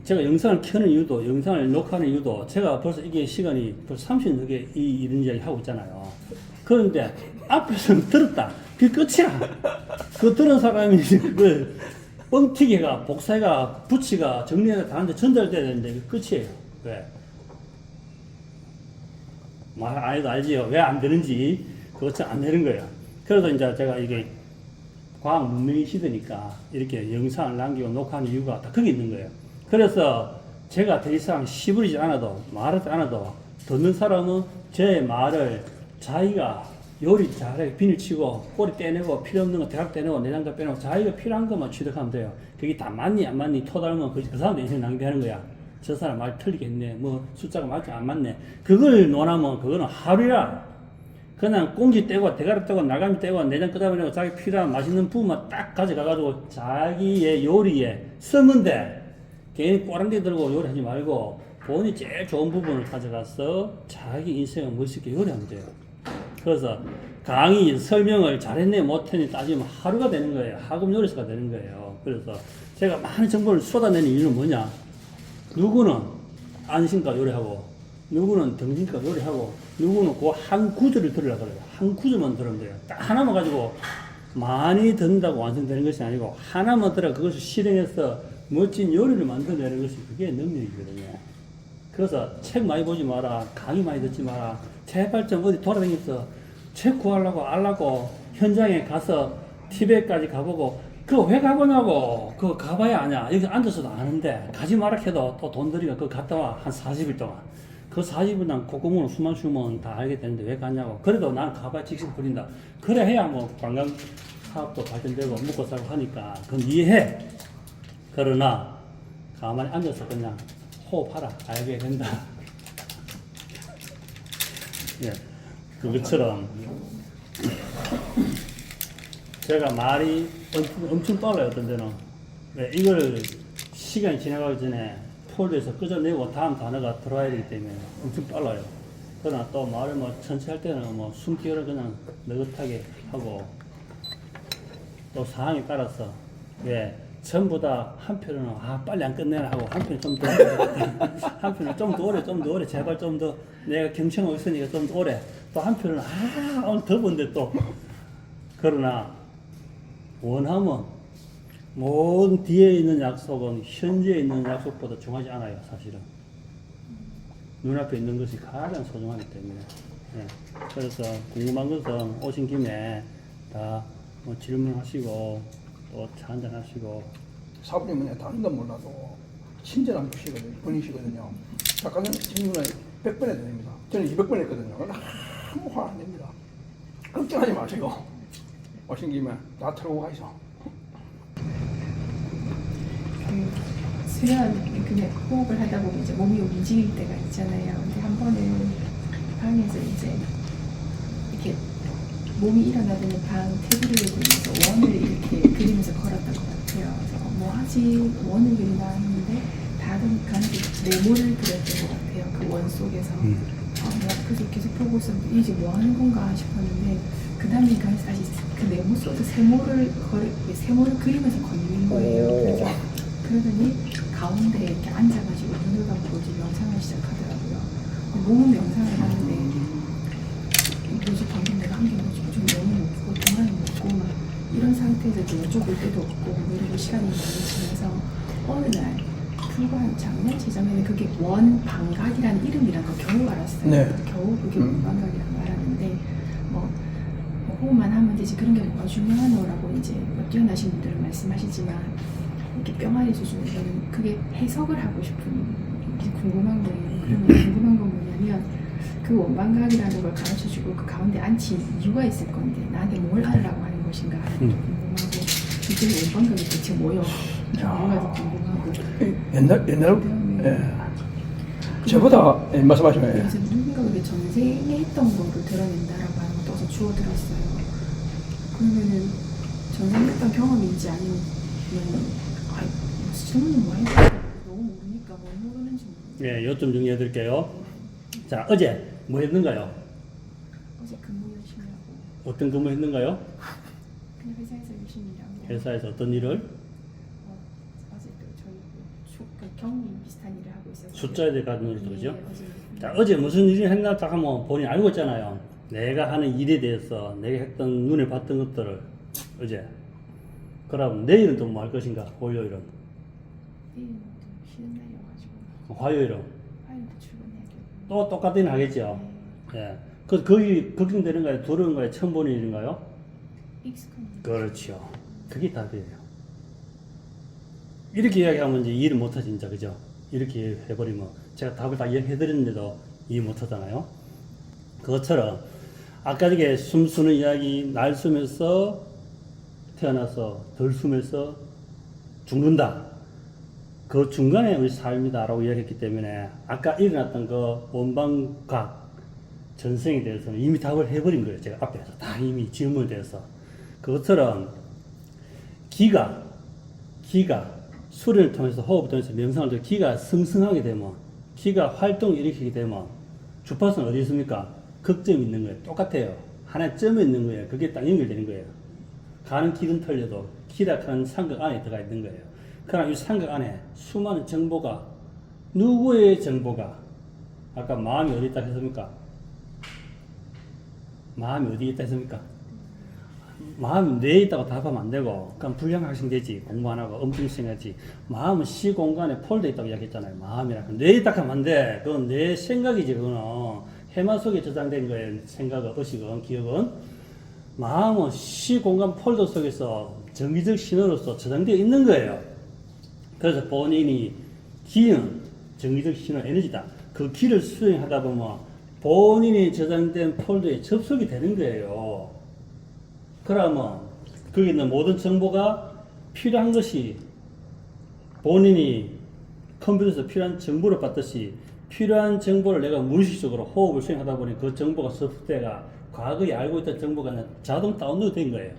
제가 영상을 켜는 이유도, 영상을 녹화하는 이유도, 제가 벌써 이게 시간이 벌써 30년 넘게 이런 이야기 하고 있잖아요. 그런데 앞에서는 들었다. 그게 끝이야. 그 들은 사람이 그 뻥튀기가, 복사가, 붙이가, 정리가 다 하는데 전달돼야 되는데 그게 끝이에요. 왜? 말 안 해도 알지요. 왜 안 되는지. 그것은 안 되는 거예요. 그래서 이제 제가 이게 과학 문명의 시대니까 이렇게 영상을 남기고 녹화하는 이유가 다 거기 있는 거예요. 그래서 제가 더 이상 시부리지 않아도, 말하지 않아도, 듣는 사람은 제 말을 자기가 요리 잘하게 비닐 치고, 꼬리 떼내고, 필요 없는 거 대각 떼내고, 내장도 빼내고, 자기가 필요한 것만 취득하면 돼요. 그게 다 맞니, 안 맞니, 토달면 그 사람도 인생 낭비하는 거야. 저 사람 말 틀리겠네. 뭐, 숫자가 맞지, 안 맞네. 그걸 논하면 그거는 하루야. 그냥 꽁지 떼고, 대가리 떼고, 날감이 떼고, 내장 끄다버리고, 자기 필요한 맛있는 부분만 딱 가져가가지고, 자기의 요리에 쓰면 돼. 괜히 꼬랑지 들고 요리하지 말고 본인이 제일 좋은 부분을 가져가서 자기 인생을 멋있게 요리하면 돼요. 그래서 강의 설명을 잘했네 못했네 따지면 하루가 되는 거예요. 학업 요리사가 되는 거예요. 그래서 제가 많은 정보를 쏟아내는 이유는 뭐냐, 누구는 안심과 요리하고, 누구는 등심과 요리하고, 누구는 그 한 구조를 들으려고 그래요. 한 구조만 들으면 돼요. 딱 하나만 가지고 많이 듣는다고 완성되는 것이 아니고, 하나만 들어 그것을 실행해서 멋진 요리를 만들어내는 것이 그게 능력이거든요. 그래서 책 많이 보지 마라, 강의 많이 듣지 마라, 제발 좀 어디 돌아다니면서 책 구하려고 알라고 현장에 가서 티벳까지 가보고, 그거 왜 가보냐고. 그거 가봐야 아냐. 여기 앉아서도 아는데 가지 마라 해도 또 돈 들이가 그거 갔다 와. 한 40일 동안. 그 40일 동안 콧구멍으로 숨만 쉬면 다 알게 되는데 왜 갔냐고. 그래도 나는 가봐야 직접 부린다. 그래 해야 뭐 관광 사업도 발전되고 먹고 살고 하니까 그건 이해해. 그러나 가만히 앉아서 그냥 호흡하라. 알게 된다. 예, 그것처럼 제가 말이 엄청 빨라요. 어떤 데는. 네, 이걸 시간이 지나가기 전에 폴더에서 끄져내고 다음 단어가 들어와야 되기 때문에 엄청 빨라요. 그러나 또 말을 뭐 천천히 할 때는 뭐 숨기를 그냥 느긋하게 하고, 또 상황에 따라서 왜 전부 다 한편은 빨리 안 끝내나 하고, 한편은 좀 더 한편은 좀 더 오래, 좀 더 오래, 제발 좀 더 내가 경청하고 있으니까 좀 더 오래, 또 한편은 오늘 더운데 또. 그러나 원하면 모든 뒤에 있는 약속은 현재에 있는 약속보다 중요하지 않아요. 사실은 눈앞에 있는 것이 가장 소중하기 때문에. 예. 그래서 궁금한 것은 오신 김에 다 뭐 질문하시고 또 차 한잔 하시고. 사부님은 다른 건 몰라도 친절한 분이시거든요. 작가님 질문을 100번 해도 됩니다. 저는 200번 했거든요. 아무 화 안 냅니다. 걱정하지 마시고 오신 김에 다 털고 가시죠. 수련 그냥 호흡을 하다 보면 이제 몸이 움직일 때가 있잖아요. 근데 한 번은 방에서 이제 이렇게 몸이 일어나더니 방 테이블을 보면서 원을 이렇게 그리면서 걸었던 것 같아요. 그래서 뭐 하지, 원을 그리나 했는데 다들 간지 네모를 그렸던 것 같아요. 그 원 속에서. 그래서 계속 보고 있었는데 이제 뭐 하는 건가 싶었는데, 그 다음에 다시 그 네모 속에서 세모를 그리면서 걷는 거예요. 그래서 그러더니 가운데 이렇게 앉아가지고 눈을 감고 이제 명상을 시작하더라고요. 몸은 명상을 하는데, 뭐지 방금 내가 한 게 뭐지, 좀 너무 높고 동안이 높고 막 이런 상태에서 여쭤볼 때도 없고 뭐 이러고 시간이 많이 지나서 어느 날 불과 한 작년 재작년에 그게 원방각이라는 이름이란 거 겨우 알았어요. 네. 겨우 그게 원방각이라는 거 알았는데, 뭐 호흡만 하면 되지 그런 게 뭐가 중요하노라고 이제 뭐 뛰어나신 분들은 말씀하시지만, 이렇게 뿅아리 수준에서는 그게 해석을 하고 싶은 게 궁금한 거예요. 그러면 궁금한 건 뭐냐면, 그 원방각이라는 걸 가르쳐주고 그 가운데 앉힌 이유가 있을 건데 나한테 뭘 하려고 하는 것인가 궁금하고, 이게 원방각이 대체 뭐요? 뭐가 더 궁금하고. 옛날 예. 저보다 말씀하시면 그래서 누군가 그게 전생에 했던 거를 드러낸다라고 하는 것도 어서 주워 들었어요. 그러면은 전생에 했던 경험인지 아니면 질문이 뭐 했는지 너무 모르니까 뭘 모르는지 모르겠어요. 예, 요점 정리해 드릴게요. 자, 어제 뭐 했는가요? 어제 근무 열심히 하고. 어떤 근무 했는가요? 그냥 회사에서 열심히 일하고. 회사에서 어떤 일을? 어제 그 저희 경이 비슷한 일을 하고 있어서 숫자에 대해 가는 것도 그죠? 어제 자, 어제 무슨 일을 했나 딱 하면 본인이 알고 있잖아요. 내가 하는 일에 대해서 내가 했던 눈에 봤던 것들을 어제. 그럼 내일은 또 뭐 할 것인가? 월요일은. 내일은 또 쉬는 날이어가지고 화요일은. 화요일도 출근해야 되고 또 똑같은 일 하겠죠. 예. 그, 거기 걱정되는가요? 두려운가요? 처음 보는 일인가요? 익숙한 일. 그렇죠. 그게 답이에요. 이렇게 이야기하면 이제 이해를 못하지, 진짜. 그죠? 이렇게 해버리면. 제가 답을 다 이야기해드렸는데도 이해 못하잖아요. 그것처럼, 아까 저게 숨 쉬는 이야기, 날 숨에서 태어나서 덜 숨에서 죽는다. 그 중간에 우리 삶이다라고 이야기했기 때문에, 아까 일어났던 그 원방각 전생에 대해서는 이미 답을 해버린 거예요. 제가 앞에서 다 이미 질문에 대해서. 그것처럼 기가 수련을 통해서 호흡을 통해서 명상을 통해서 기가 승승하게 되면 기가 활동을 일으키게 되면 주파수는 어디 있습니까? 극점이 있는 거예요. 똑같아요. 하나의 점에 있는 거예요. 그게 딱 연결되는 거예요. 가는 길은 틀려도 기락하는 삼각 안에 들어가 있는 거예요. 그러나 이 삼각 안에 수많은 정보가 누구의 정보가 아까 마음이 어디 있다 했습니까? 마음이 어디 있다 했습니까? 마음이 뇌에 있다고 답하면 안 되고, 그럼 불량 학생 되지. 공부 안 하고 엄청 생각하지. 마음은 시공간에 폴더에 있다고 이야기했잖아요. 마음이랑. 뇌에 있다 하면 안 돼. 그건 내 생각이지. 그거는 해마 속에 저장된 거예요. 생각은, 의식은, 기억은. 마음은 시공간 폴더 속에서 정기적 신호로서 저장되어 있는 거예요. 그래서 본인이 기는 정기적 신호 에너지다. 그 기를 수행하다 보면 본인이 저장된 폴더에 접속이 되는 거예요. 그러면 거기 있는 모든 정보가 필요한 것이 본인이 컴퓨터에서 필요한 정보를 받듯이 필요한 정보를 내가 무의식적으로 호흡을 수행하다 보니 그 정보가 소프트웨어가 과거에 알고 있던 정보가 자동 다운로드 된 거예요.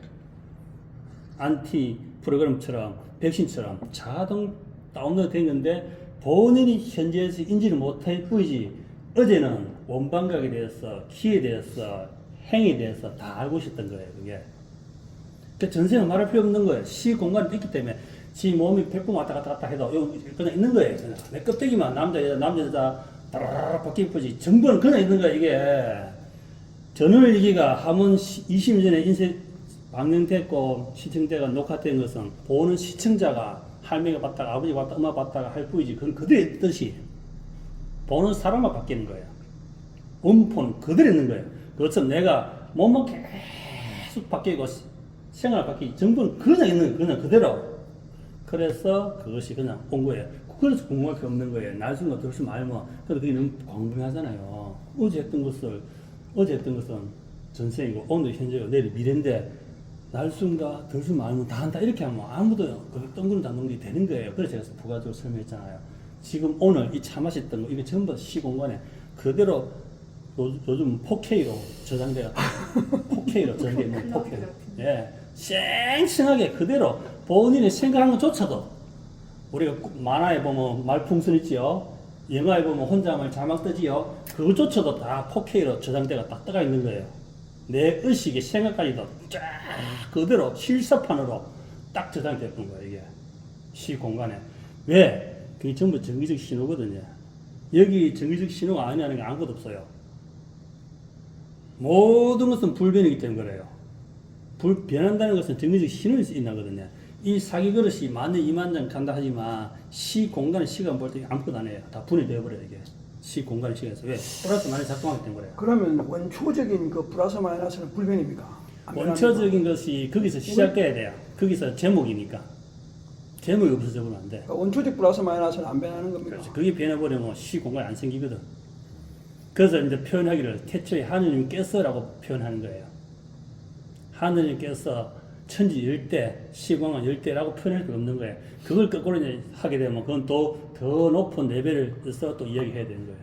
안티 프로그램처럼 백신처럼 자동 다운로드 된 건데 본인이 현재에서 인지를 못할 뿐이지 어제는 원방각에 대해서 키에 대해서 행에 대해서 다 알고 있었던 거예요. 그게. 그 전생은 말할 필요 없는 거예요. 시 공간이 있기 때문에 지 몸이 100번 왔다 갔다 해도 그냥 있는 거예요. 그냥. 내 껍데기만 남자 여자 따라라라 바뀌지 정보는 그냥 있는 거야. 이게 전월 얘기가 하면 20년 전에 인쇄 방영됐고 시청자가 녹화된 것은 보는 시청자가 할머니가 봤다가 아버지가 봤다가 엄마 봤다가 할 뿐이지 그건 그대로 있듯이 보는 사람만 바뀌는 거예요. 음포는 그대로 있는 거예요. 그것처럼 내가 몸만 계속 바뀌고 생활 바뀌고 정보는 그냥 있는 거예요. 그냥 그대로. 그래서 그것이 그냥 온 거예요. 그래서 궁금할 게 없는 거예요. 날숨과 덜숨 알면 그래도 그게 너무 광범위하잖아요. 어제 했던 것은 전생이고 오늘 현재고 내일 미래인데 날숨과 덜숨 알면 다 한다 이렇게 하면 아무도 그 뜬구름 잡는 게 되는 거예요. 그래서 제가 부가적으로 설명했잖아요. 지금 오늘 이 차 마셨던 거 이게 전부 시공간에 그대로 요즘 4K로 저장돼요. 4K로 저장돼 있는 4K. 예, 쌩쌩하게 그대로 본인이 생각한 것조차도 우리가 만화에 보면 말풍선 있지요. 영화에 보면 혼자만 자막 뜨지요. 그것조차도 다 4K로 저장돼가 딱 떠가 있는 거예요. 내 의식의 생각까지도 쫙 그대로 실사판으로 딱 저장됐던 거예요. 이게 시공간에. 왜? 그게 전부 정기적 신호거든요. 여기 정기적 신호가 아니라는 게 아무것도 없어요. 모든 것은 불변이기 때문에 그래요. 변한다는 것은 정기적 신호에 있나거든요. 이 사기 그릇이 10,000년, 20,000년 간다 하지만 시 공간의 시간 볼 때 아무것도 안 해요. 다 분해되어 버려요. 이게 시 공간의 시간에서. 왜? 플러스 마이너스 작동하기 때문에 그래요. 그러면 원초적인 그 플러스 마이너스는 불변입니까? 안 원초적인 것이 거기서 시작돼야 돼요. 거기서 제목이니까. 제목이 없어져 버리면 안 돼. 그러니까 원초적 플러스 마이너스는 안 변하는 겁니다. 그렇지. 그게 변해버리면 시 공간이 안 생기거든. 그래서 이제 표현하기를 태초에 하느님께서라고 표현하는 거예요. 하느님께서 천지 열대, 시공간 열대라고 표현할 수 없는 거예요. 그걸 거꾸로 이제 하게 되면 그건 또 더 높은 레벨에서 또 이야기해야 되는 거예요.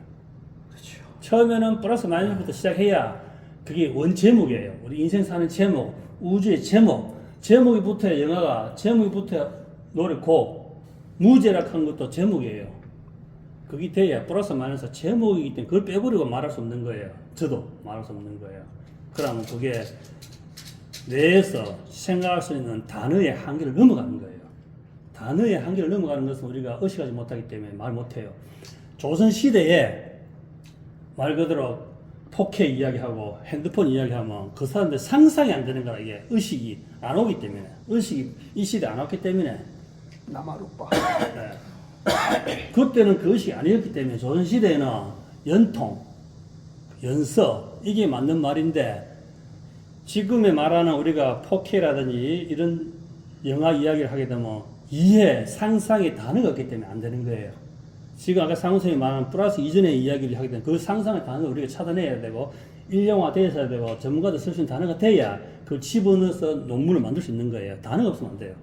그렇죠. 처음에는 플러스 마이너스부터 시작해야 그게 원제목이에요. 우리 인생 사는 제목, 우주의 제목. 제목이 붙어야 영화가, 제목이 붙어야 노래, 곡, 무제락한 것도 제목이에요. 그게 돼야 플러스 마이너스 제목이기 때문에 그걸 빼버리고 말할 수 없는 거예요. 저도 말할 수 없는 거예요. 그러면 그게 뇌에서 생각할 수 있는 단어의 한계를 넘어가는 거예요. 단어의 한계를 넘어가는 것은 우리가 의식하지 못하기 때문에 말 못해요. 조선시대에 말 그대로 4K 이야기하고 핸드폰 이야기하면 그 사람들 상상이 안 되는 거라. 이게 의식이 안 오기 때문에, 의식이 이 시대에 안 왔기 때문에. 남아루빠. 네. 그때는 그 의식이 아니었기 때문에 조선시대에는 연통, 연서 이게 맞는 말인데, 지금에 말하는 우리가 4K라든지 이런 영화 이야기를 하게 되면 이해, 상상의 단어가 없기 때문에 안 되는 거예요. 지금 아까 상우선이 말한 플러스 이전의 이야기를 하게 되면 그 상상의 단어를 우리가 찾아내야 되고 일용화 되어야 되고 전문가들 쓸 수 있는 단어가 돼야 그걸 집어넣어서 논문을 만들 수 있는 거예요. 단어가 없으면 안 돼요.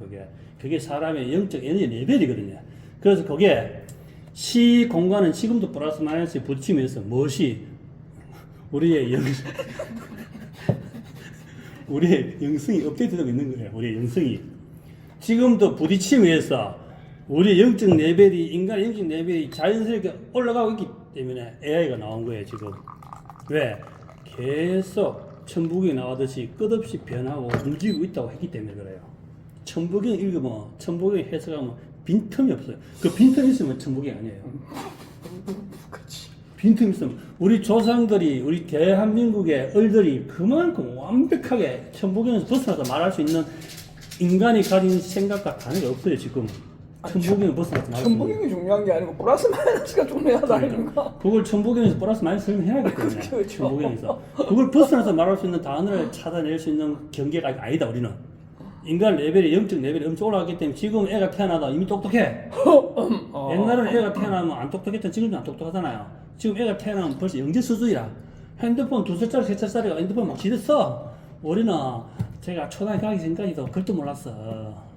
그게 사람의 영적 에너지 레벨이거든요. 그래서 그게 시 공간은 지금도 플러스 마이너스 부딪히면서 무엇이 우리의 우리의 영성이 업데이트되고 있는 거예요. 우리의 영성이. 지금도 부딪히면서 우리의 영적 레벨이, 인간의 영적 레벨이 자연스럽게 올라가고 있기 때문에 AI가 나온 거예요, 지금. 왜? 계속 천부경이 나오듯이 끝없이 변하고 움직이고 있다고 했기 때문에 그래요. 천부경 읽으면, 천부경 해석하면 빈틈이 없어요. 그 빈틈이 있으면 천부경이 아니에요. 빈틈이 있으면, 우리 조상들이, 우리 대한민국의 얼들이 그만큼 완벽하게 천부경에서 벗어나서 말할 수 있는 인간이 가진 생각과 단어가 없어요, 지금. 천부경을 벗어나서 말할 수 있는. 천부경이 중요한 게 아니고 플러스 마이너스가 중요하다니까. 그러니까. 그걸 천부경에서 플러스 마이너스 설명해야 하기 때문에. 그렇죠. 천부경에서. 그걸 벗어나서 말할 수 있는 단어를 찾아낼 수 있는 경계가 아니다, 우리는. 인간 레벨이, 영적 레벨이 엄청 올라갔기 때문에 지금 애가 태어나다 이미 똑똑해. 옛날에는 애가 태어나면 안 똑똑했던 지금도 안 똑똑하잖아요. 지금 애가 태어나면 벌써 영재 수준이라. 핸드폰 2살짜리, 3살짜리가 핸드폰 막 지들 써. 우리는 제가 초등학교 가기 전까지도 그것도 몰랐어.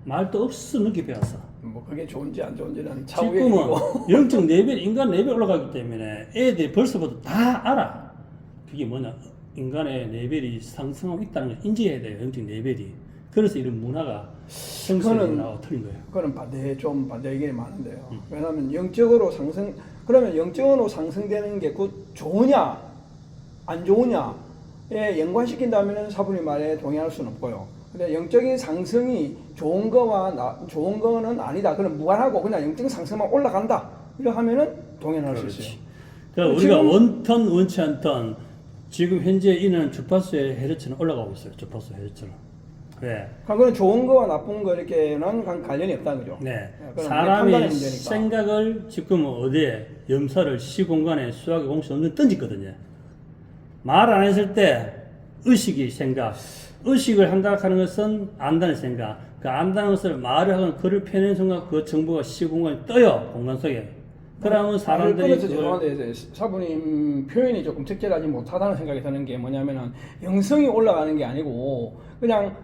말도 없어 늦게 배웠어. 뭐 그게 좋은지 안 좋은지는 차후에 지금은 얘기고. 영적 레벨, 인간 레벨 올라가기 때문에 애들이 벌써부터 다 알아. 그게 뭐냐, 인간의 레벨이 상승하고 있다는 걸 인지해야 돼요. 영적 레벨이. 그래서 이런 문화가 성스러운 문화가 틀린 거예요. 그거는 반대 의견이 많은데요. 왜냐하면 영적으로 상승, 그러면 영적으로 상승되는 게 그 좋으냐 안 좋으냐에 연관시킨다면 사부님 말에 동의할 수는 없고요. 근데 영적인 상승이 좋은 거는 아니다. 그럼 무관하고 그냥 영적인 상승만 올라간다. 이렇게 하면은 동의할 수 있어요. 그러니까 우리가 원턴 원치 않던 지금 현재 이는 주파수의 헤르츠는 올라가고 있어요. 주파수 헤르츠는. 왜? 그건 좋은 거와 나쁜 거 이렇게는 관련이 없다 그죠? 네. 그건 사람의 판단의 문제니까. 생각을 지금 어디에 염사를 시공간에 수학의 공식 없는 던졌거든요. 말 안 했을 때 의식이 생각, 의식을 한다 하는 것은 안다는 생각, 그 안다는 것을 말을 하거나 글을 펴내는 순간 그 정보가 시공간에 떠요, 공간 속에. 그러면 사람들이 그래서 죄송한데 사부님 표현이 조금 적절하지 못하다는 생각이 드는 게 뭐냐면은 영성이 올라가는 게 아니고 그냥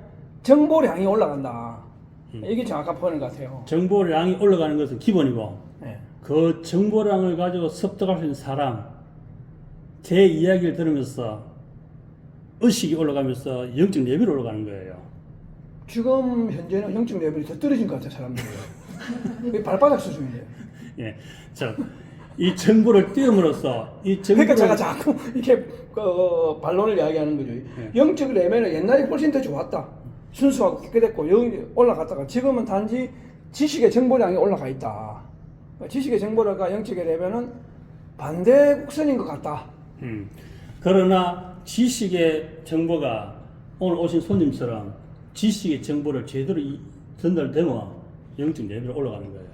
정보량이 올라간다. 이게 정확한 표현인 것 같아요. 정보량이 올라가는 것은 기본이고, 네. 그 정보량을 가지고 습득할 수 있는 사람, 제 이야기를 들으면서 의식이 올라가면서 영적 레벨이 올라가는 거예요. 지금 현재는 영적 레벨이 더 떨어진 것 같아요, 사람들이. 이게 발바닥 수준이에요. 예, 이 정보를 띄움으로써 이 정보를 그러니까 제가 자꾸 이렇게 반론을 이야기하는 거죠. 영적 레벨은 옛날에 훨씬 더 좋았다. 순수하고 깨끗했고 올라갔다가 지금은 단지 지식의 정보량이 올라가 있다. 지식의 정보량과 영적의 레벨은 반대 곡선인 것 같다. 그러나 지식의 정보가 오늘 오신 손님처럼 지식의 정보를 제대로 전달되면 영적 레벨이 올라가는 거예요.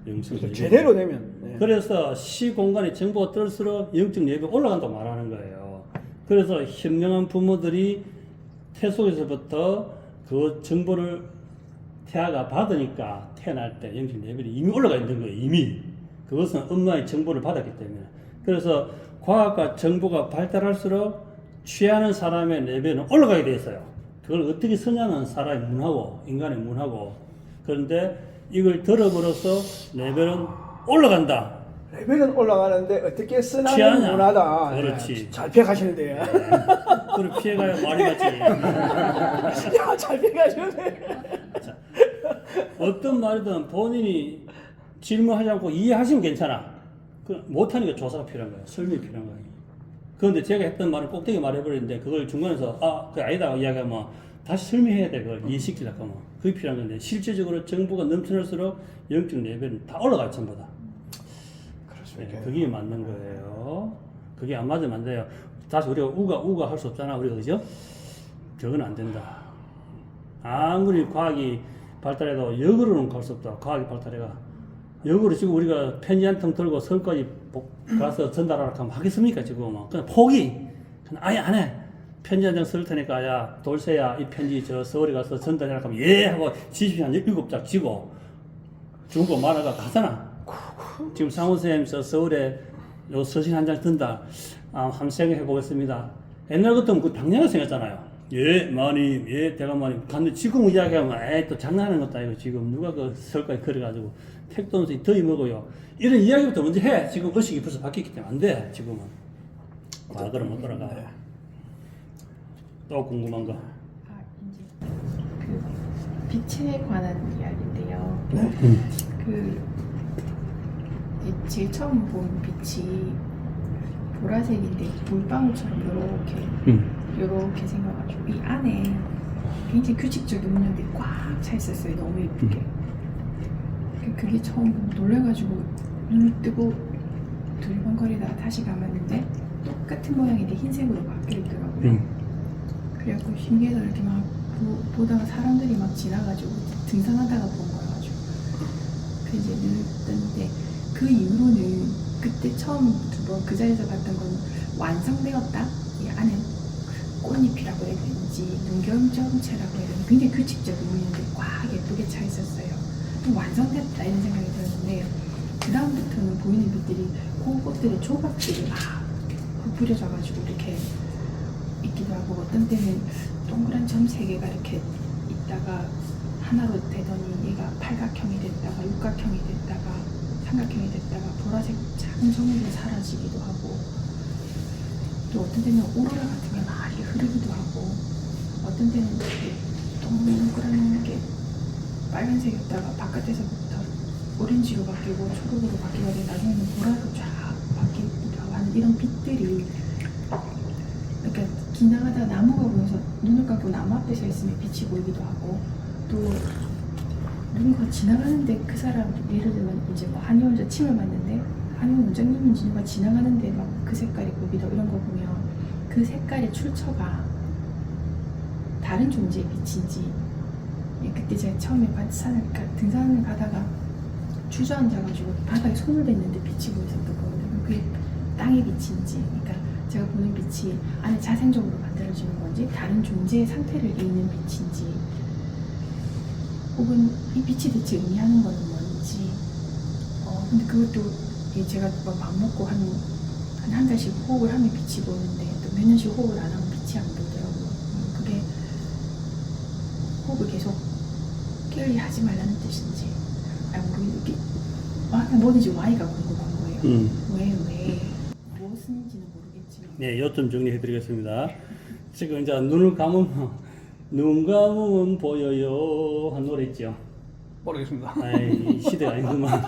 영적 레벨이. 제대로 되면. 네. 그래서 시공간의 정보가 뜰수록 영적 레벨이 올라간다고 말하는 거예요. 그래서 현명한 부모들이 태속에서부터 그 정보를 태아가 받으니까 태어날 때 영적 레벨이 이미 올라가 있는 거예요. 이미. 그것은 엄마의 정보를 받았기 때문에. 그래서 과학과 정보가 발달할수록 취하는 사람의 레벨은 올라가게 돼 있어요. 그걸 어떻게 쓰냐는 사람의 문화고 인간의 문화고. 그런데 이걸 들어버려서 레벨은 올라간다. 레벨은 올라가는데 어떻게 쓰나는 취하냐. 문화다. 그렇지. 잘 피해가시는데. 그걸 피해가야 말이 맞지. 야, 잘 피해가시네. 어떤 말이든 본인이 질문하지 않고 이해하시면 괜찮아. 못하니까 조사가 필요한 거야. 설명이 필요한 거야. 그런데 제가 했던 말을 꼭대기 말해버리는데 그걸 중간에서 그게 아니다 이야기하면 다시 설명해야 돼. 그걸 이해시키려고 하면. 그게 필요한 건데 실제적으로 정보가 넘쳐날수록 영적 레벨은 다 올라가 전부 다. 그럴 수 네, 있겠네요. 그게 맞는 거예요. 그게 안 맞으면 안 돼요. 다시 우리가 우가 할 수 없잖아 우리가 그죠? 저건 안 된다. 아무리 과학이 발달해도 역으로는 갈 수 없다. 과학이 발달해가 역으로 지금 우리가 편지 한 통 들고 서울까지 가서 전달하라 하면 하겠습니까 지금은? 그냥 포기. 그냥 아예 안 해. 편지 한 장 쓸 테니까 야 돌쇠야 이 편지 저 서울에 가서 전달해라 하면 예 하고 지시표 한 7장 지고 중고 말아가 가잖아. 지금 상호쌤 저 서울에 요 서신 한 장 든다. 한번 생각해 보겠습니다. 옛날 같으면 그 당연하게 생각했잖아요. 예, 마님, 예, 대감마님. 근데 지금 이야기하면, 에이, 또 장난하는 것도 아니고, 지금 누가 그 설까지 걸어가지고, 택도 없이 더위 먹어요. 이런 이야기부터 먼저 해. 지금 의식이 벌써 바뀌기 때문에 안 돼, 지금은. 과거로 못 돌아가. 네. 또 궁금한 거. 이제 그 빛에 관한 이야기인데요. 네. 그 이제 제일 처음 본 빛이 보라색인데 물방울처럼 요렇게 생겨가지고 이 안에 굉장히 규칙적인 문양들이 꽉 차 있었어요. 너무 예쁘게. 그게 처음 보고 놀래가지고 눈을 뜨고 두리번거리다가 다시 감았는데 똑같은 모양인데 흰색으로 바뀌어 있더라고요. 그래갖고 신기해서 이렇게 막 보다가 사람들이 막 지나가지고 등산하다가 본 거여가지고 그 이제 눈을 떴는데 그 이후로는 그때 처음 두 번 그 자리에서 봤던 건 완성되었다. 이 안에 꽃잎이라고 해야 되는지 눈경점체라고 해야 되는지 굉장히 규칙적인 모양들이 꽉 예쁘게 차 있었어요. 완성됐다 이런 생각이 들었는데 그 다음부터는 보이는 빛들이 그 꽃들의 조각들이 막 흩뿌려져가지고 이렇게 있기도 하고 어떤 때는 동그란 점 3개가 이렇게 있다가 하나로 되더니 얘가 팔각형이 됐다가 육각형이 됐다가 삼각형이 됐다가 보라색 작은 점으로 사라지기도 하고 또 어떤 때는 오로라 같은 게 막 이렇게 흐르기도 하고 어떤 때는 이렇게 동그란 게 빨간색이었다가 바깥에서부터 오렌지로 바뀌고 초록으로 바뀌고 나중에는 보라로 쫙 바뀌기도 하고 하는 이런 빛들이 그러니까 지나가다 나무가 보여서 눈을 감고 나무 앞에 서 있으면 빛이 보이기도 하고 또 누군가 지나가는데 그 사람 예를 들면 이제 뭐 한의원에서 침을 맞는데 한의원 원장님인지 누가 지나가는데 막 그 색깔이 보이기도 하고 이런 거 보면 그 색깔의 출처가 다른 존재의 빛인지 그때 제가 처음에 등산을 가다가 주저앉아가지고 바닥에 손을 댔는데 빛이 보였었던 거거든요. 그게 땅의 빛인지 그러니까 제가 보는 빛이 안에 자생적으로 만들어지는 건지 다른 존재의 상태를 읽는 빛인지 혹은 이 빛이 대체 의미하는 건 뭔지 근데 그것도 제가 밥 먹고 한 달씩 호흡을 하면 빛이 보이는데 또 몇 년씩 호흡을 안 하면 빛이 안 보이더라고요. 그게 호흡을 계속 게을리 하지 말라는 뜻인지 모르겠게 뭐든지 Y가 궁금한 거예요. 왜 무엇인지는 모르겠지만 네, 요점 정리해 드리겠습니다. 지금 이제 눈을 감으면, 눈 감으면 보여요. 한 노래 있죠. 모르겠습니다. 아이, 시대가 아니구만.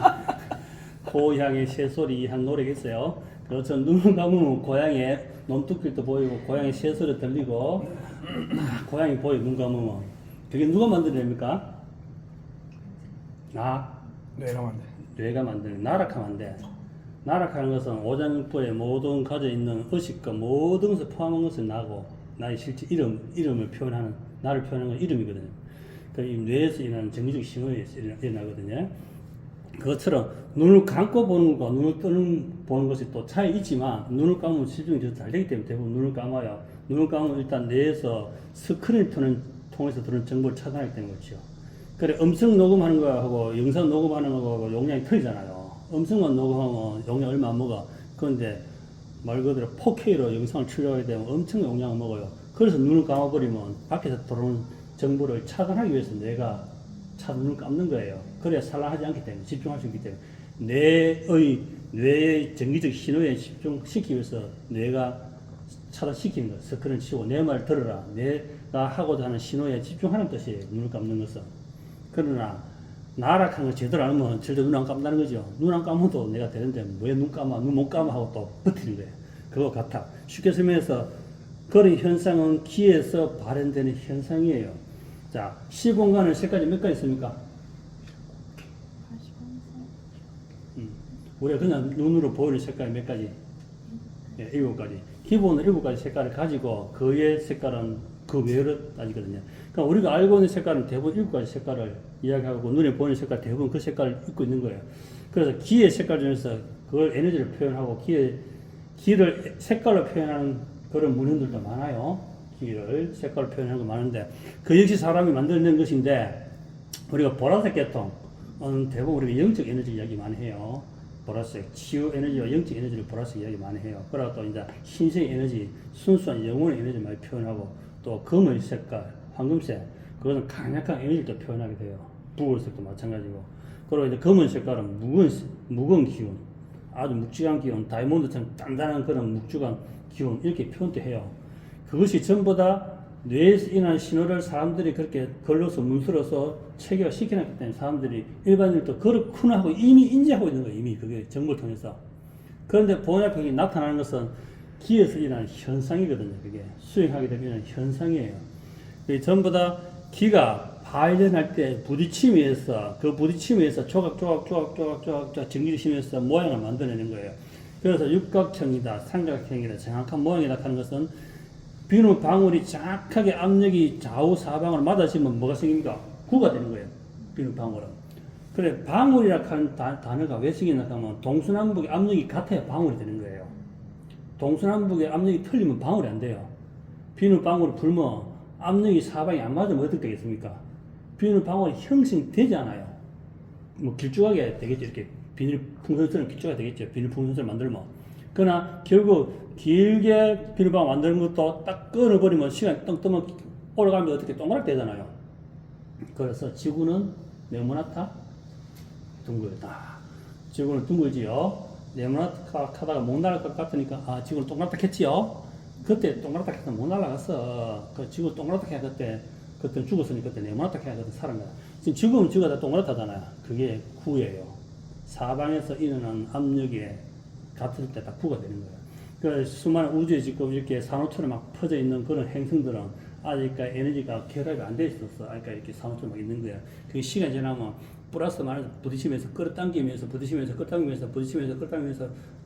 고향의 새소리 한 노래가 있어요. 그렇죠. 눈을 감으면 고향의 논뚝길도 보이고, 고향의 새소리 들리고, 고향이 보여, 눈 감으면. 그게 누가 만들어냅니까? 뇌가 안 돼. 뇌가 만드는, 나락하면 안 돼. 나락하는 것은 오장육부의 모든 가져 있는 의식과 모든 것을 포함한 것을 나고, 나의 실제 이름을 표현하는, 나를 표현하는 건 이름이거든요. 이 뇌에서 일어나는 정기적 신호에 일어나거든요. 그것처럼 눈을 감고 보는 것과 눈을 보는 것이 또 차이 있지만 눈을 감으면 집중이 더 잘 되기 때문에 대부분 눈을 감아요. 눈을 감으면 일단 뇌에서 스크린을 통해서 들은 정보를 차단하기 때문에 그렇죠. 그래 음성 녹음하는 거하고 영상 녹음하는 거하고 용량이 틀리잖아요. 음성만 녹음하면 용량 얼마 안 먹어. 그런데 말 그대로 4K로 영상을 출력하게 되면 엄청 용량을 먹어요. 그래서 눈을 감아버리면 밖에서 들어오는 정보를 차단하기 위해서 뇌가 눈을 감는 거예요. 그래야 산란하지 않기 때문에 집중할 수 있기 때문에 뇌의 정기적 신호에 집중시키기 위해서 뇌가 차단시키는 거예요. 스크린을 치고 내 말 들어라. 내가 하고자 하는 신호에 집중하는 뜻이에요. 눈을 감는 것은. 그러나 나락한 거 제대로 안 하면 절대 눈 안 감다는 거죠. 눈 안 감아도 내가 되는데 왜 눈 감아 눈 못 감아 하고 또 버티는 거예요. 그거 같아. 쉽게 설명해서 그런 현상은 기에서 발현되는 현상이에요. 자, 시공간은 색깔이 몇 가지 있습니까? 우리가 그냥 눈으로 보이는 색깔이 몇 가지? 예, 7가지. 기본은 7가지 색깔을 가지고 그의 색깔은 그 외로 따지거든요. 그러니까 우리가 알고 있는 색깔은 대부분 7가지 색깔을 이야기하고 눈에 보이는 색깔 대부분 그 색깔을 입고 있는 거예요. 그래서 기의 색깔 중에서 그걸 에너지를 표현하고 기를 색깔로 표현하는 그런 문헌들도 많아요. 기를 색깔로 표현하는 거 많은데 그 역시 사람이 만들어낸 것인데 우리가 보라색 계통은 대부분 우리가 영적 에너지 이야기 많이 해요. 보라색, 치유 에너지와 영적 에너지를 보라색 이야기 많이 해요. 그러고 또 이제 신생 에너지, 순수한 영혼의 에너지 많이 표현하고 또 검의 색깔, 황금색, 그것은 강력한 에너지를 또 표현하게 돼요. 붉은색도 마찬가지고. 그리고 이제 검은 색깔은 무거운 기운, 아주 묵직한 기운, 다이몬드처럼 단단한 그런 묵직한 기운, 이렇게 표현도 해요. 그것이 전부 다 뇌에서 인한 신호를 사람들이 그렇게 걸러서 문서로서 체계화시켜놨기 때문에 사람들이 일반인들도 그렇구나 하고 이미 인지하고 있는 거예요. 이미 그게 정보를 통해서. 그런데 본의학적이 나타나는 것은 기에서 일어나는 현상이거든요. 그게 수행하게 되면 현상이에요. 전부 다 기가 발현할 때 부딪힘에 의해서 그 부딪힘에 의해서 조각 정리를 심해서 모양을 만들어내는 거예요. 그래서 육각형이다, 삼각형이다, 정확한 모양이 나타나는 것은 비누 방울이 정확하게 압력이 좌우 사방으로 맞아지면 뭐가 생깁니까? 구가 되는 거예요. 비누 방울은. 그래, 방울이라고 하는 단어가 왜 생기나 하면 동서남북의 압력이 같아야 방울이 되는 거예요. 동서남북의 압력이 틀리면 방울이 안 돼요. 비누 방울을 불면 압력이 사방이 안 맞으면 어떻게 되겠습니까? 비누 방울이 형성되지 않아요. 뭐 길쭉하게 되겠죠. 이렇게 비닐 풍선처럼 길쭉하게 되겠죠. 비닐 풍선처럼 만들면. 그러나 결국 길게 비누방 만드는 것도 딱 끊어버리면 시간이 똥 뜨면 올라가면 어떻게 동그랗게 되잖아요. 그래서 지구는 네모나타 둥글다. 지구는 둥글지요. 네모나타 하다가 못 날아갈 것 같으니까 지구는 동그랗다 했지요. 그때 동그랗다 해서 못 날아갔어. 그 지구 동그랗다 해 그때 죽었으니까 그때 네모나타 해 그때 살은 거야. 지금 지금은 지구가 다 동그랗다잖아요. 그게 구예요. 사방에서 일어나는 압력에 같을 때 다 구가 되는 거예요. 그 수많은 우주에 지금 이렇게 산호처럼 막 퍼져 있는 그런 행성들은 아직까지 에너지가 결합이 안 돼 있었어. 그러니까 이렇게 산호처럼 막 있는 거야. 그게 시간이 지나면 플러스 마이너스 부딪히면서 끌어당기면서